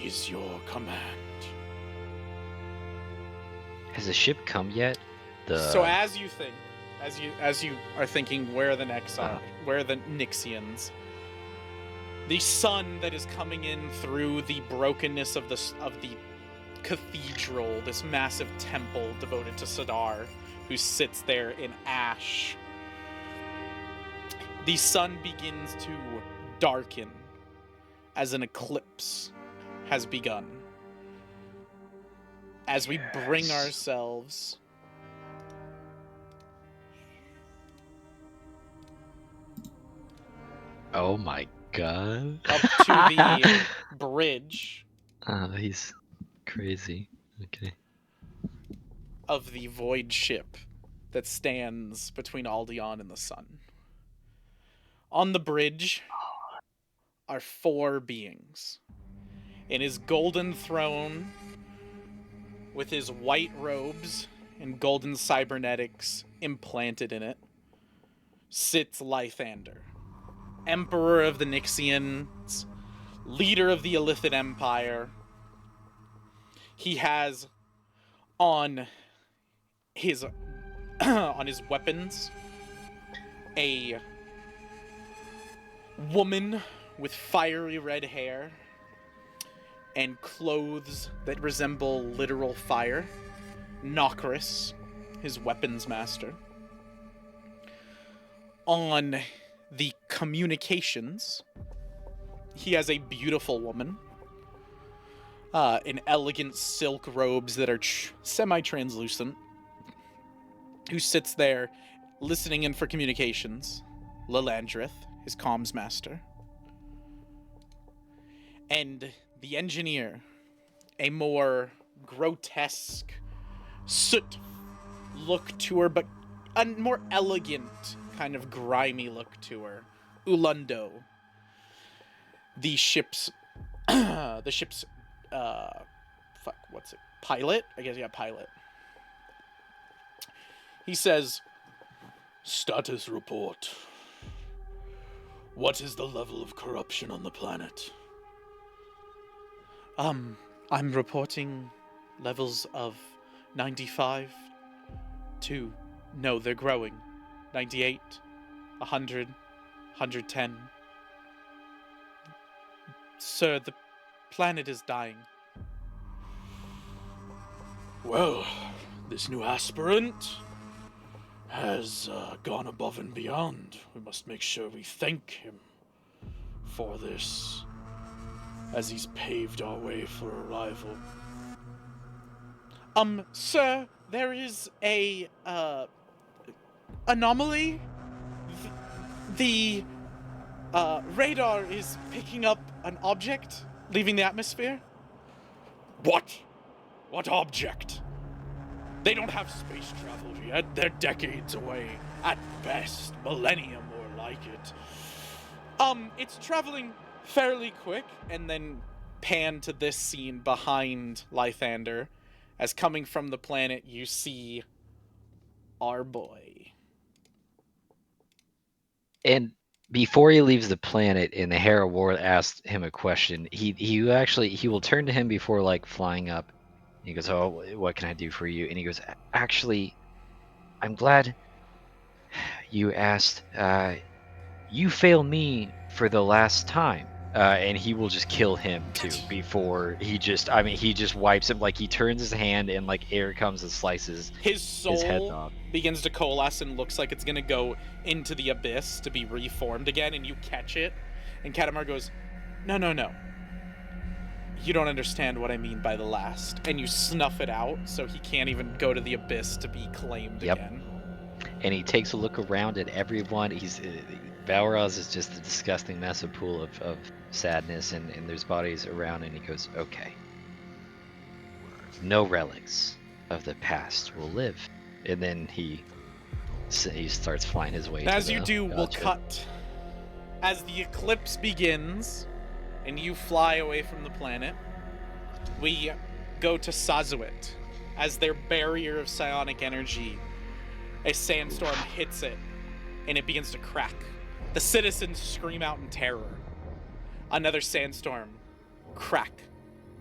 is your command? Has the ship come yet? So as you think, as you are thinking where the next are, where the Nixians, the sun that is coming in through the brokenness of the cathedral, this massive temple devoted to Sadar, who sits there in ash. The sun begins to darken as an eclipse has begun. As we bring ourselves Oh my god. up to the bridge He's crazy. Okay. of the void ship that stands between Aldeon and the sun. On the bridge are 4 beings. In his golden throne, with his white robes and golden cybernetics implanted in it, sits Lythander, Emperor of the Nixians, leader of the Illithid Empire. He has on his weapons a woman with fiery red hair and clothes that resemble literal fire. Nokris, his weapons master. On the communications, he has a beautiful woman in elegant silk robes that are semi-translucent, who sits there listening in for communications. Lilandrith, his comms master. And the engineer, a more grotesque soot look to her, but a more elegant, kind of grimy look to her. Ulundo, the ship's pilot? I guess, yeah, pilot. He says, Status report. What is the level of corruption on the planet? I'm reporting levels of 95 to, no, they're growing. 98, 100, 110. Sir, the planet is dying. Well, this new aspirant has gone above and beyond. We must make sure we thank him for this, as he's paved our way for arrival. Sir, there is a, anomaly. The radar is picking up an object leaving the atmosphere. What? What object? They don't have space travel yet. They're decades away. At best, millennium or like it. It's traveling fairly quick, and then pan to this scene behind Lythander. As coming from the planet, you see our boy. And before he leaves the planet and the Hera Ward asked him a question, he will turn to him before like flying up. He goes, "Oh, what can I do for you?" And he goes, "Actually, I'm glad you asked. You fail me for the last time." And he will just kill him too before he just wipes him. Like he turns his hand and like air comes and slices His his head soul off. begins to coalesce and looks like it's gonna go into the abyss to be reformed again, and you catch it. And Katamar goes, "No, no, no. You don't understand what I mean by the last." And you snuff it out so he can't even go to the abyss to be claimed again. And he takes a look around at everyone. Balroz is just a disgusting mess of pool of sadness, and there's bodies around, and he goes, "Okay. No relics of the past will live." And then he starts flying his way. As you do, we'll cut. As the eclipse begins, and you fly away from the planet, we go to Sazuit. As their barrier of psionic energy, a sandstorm hits it, and it begins to crack. The citizens scream out in terror. Another sandstorm. Crack.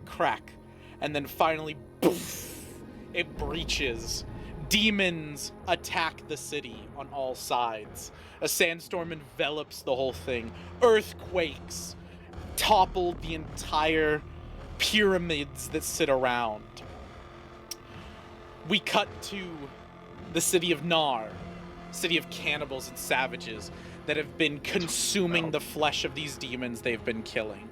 Crack. And then finally, poof, it breaches. Demons attack the city on all sides. A sandstorm envelops the whole thing. Earthquakes toppled the entire pyramids that sit around. We cut to the city of Nar, city of cannibals and savages that have been consuming the flesh of these demons they've been killing.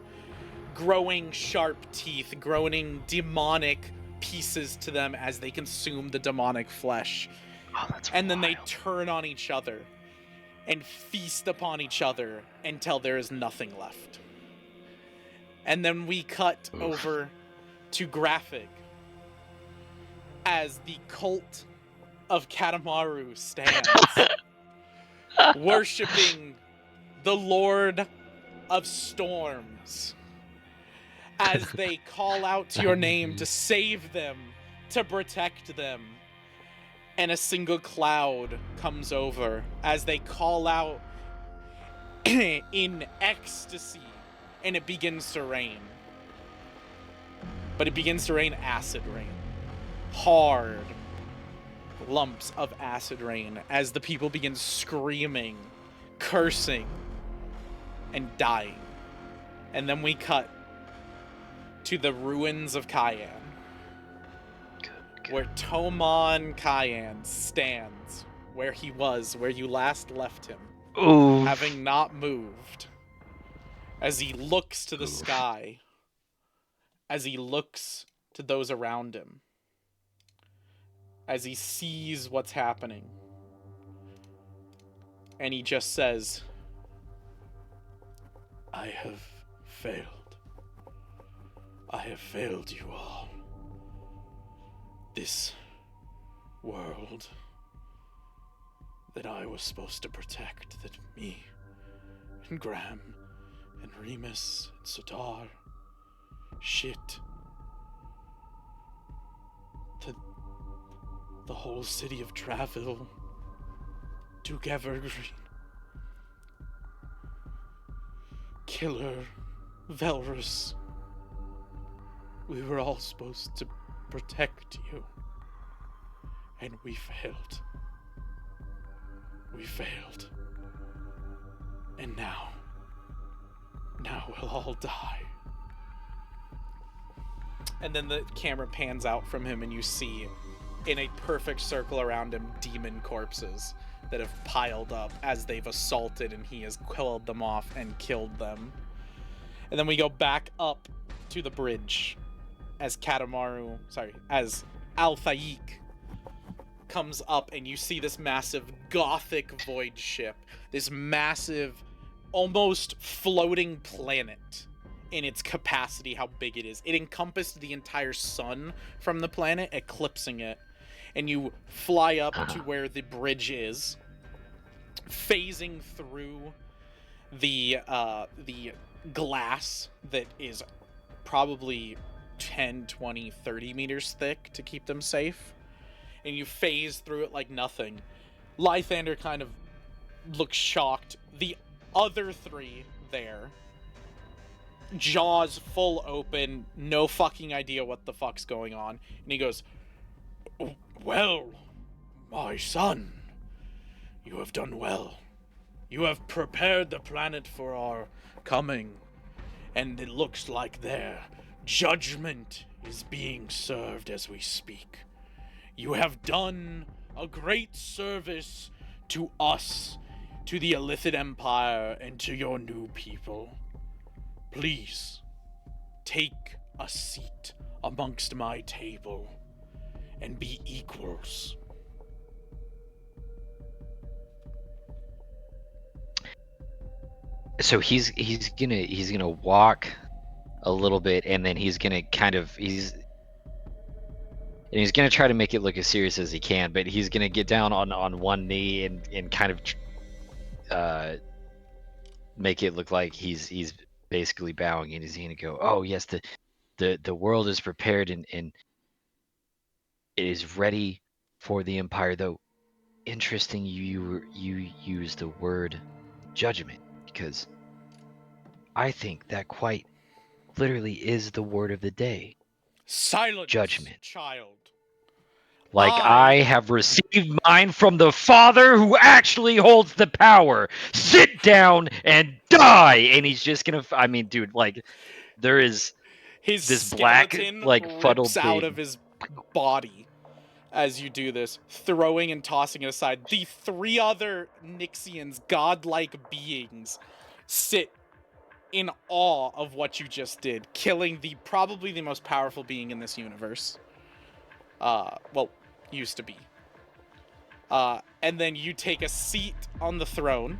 Growing sharp teeth, growing demonic pieces to them as they consume the demonic flesh. And then they turn on each other and feast upon each other until there is nothing left. And then we cut over to Graphic as the cult of Katamaru stands, worshipping the Lord of Storms, as they call out to your name to save them, to protect them. And a single cloud comes over as they call out in ecstasy, and it begins to rain. But it begins to rain acid rain. Hard lumps of acid rain as the people begin screaming, cursing, and dying. And then we cut to the ruins of Cayenne, where Tomon Cayenne stands where he was, where you last left him, having not moved, as he looks to the sky, as he looks to those around him, as he sees what's happening, and he just says, "I have failed. I have failed you all. This world that I was supposed to protect, that me and Graham and Remus and Sodar, shit, the whole city of Traville, Duke Evergreen, Killer, Velrus. We were all supposed to protect you. And we failed. We failed. And now we'll all die." and then the camera pans out from him and you see in a perfect circle around him demon corpses that have piled up as they've assaulted, and he has killed them off and killed them. And then we go back up to the bridge as as Al-Thaik comes up, and you see this massive gothic void ship, this massive, almost floating planet in its capacity, how big it is. It encompassed the entire sun from the planet, eclipsing it. And you fly up to where the bridge is, phasing through the glass that is probably 10, 20, 30 meters thick to keep them safe. And you phase through it like nothing. Lythander kind of looks shocked. The other three there, jaws full open, no fucking idea what the fuck's going on. And he goes, Well, my son, you have done well. You have prepared the planet for our coming, and it looks like their judgment is being served as we speak. You have done a great service to us, to the Illithid Empire, and to your new people. Please, take a seat amongst my table and be equals. So he's gonna walk a little bit, and then he's gonna he's gonna try to make it look as serious as he can, but he's gonna get down on one knee and kind of make it look like he's basically bowing, and he's gonna go, "Oh yes, the world is prepared and it is ready for the Empire." Though interesting, you use the word judgment, because I think that quite literally is the word of the day. silence, Judgment. child. Like, I have received mine from the Father who actually holds the power. Sit down and die. And he's just gonna, I mean, dude, like, there is His this black, skeleton like, fuddled rips out thing. of his body as you do this, throwing and tossing it aside. The three other Nixians, godlike beings, sit in awe of what you just did, killing probably the most powerful being in this universe. Well, used to be. And then you take a seat on the throne,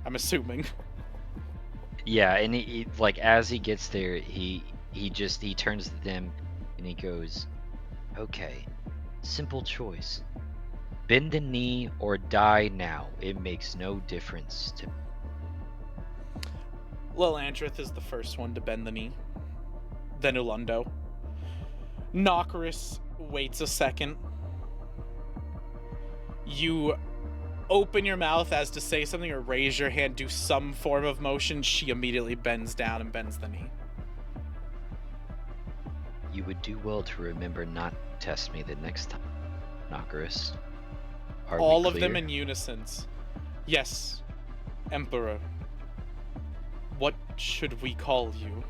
I'm assuming. Yeah, and he like, as he gets there, he turns to them and he goes, "Okay, simple choice. Bend the knee or die now. It makes no difference to me." Lil Andrith is the first one to bend the knee. Then Ulundo. Nokris waits a second. You open your mouth as to say something or raise your hand, do some form of motion. She immediately bends down and bends the knee. You would do well to remember not to test me the next time, Nokris. Are we All of them clear? in unison. Yes, Emperor. What should we call you?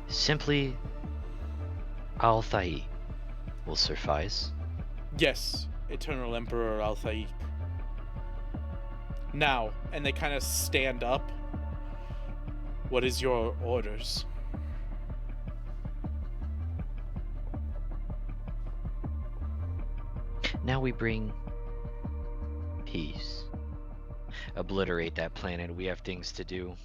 Simply Al-Thaik will suffice. Yes, Eternal Emperor Al-Thaik. Now, and they kind of stand up. What is your orders? Now we bring peace. Obliterate that planet. We have things to do.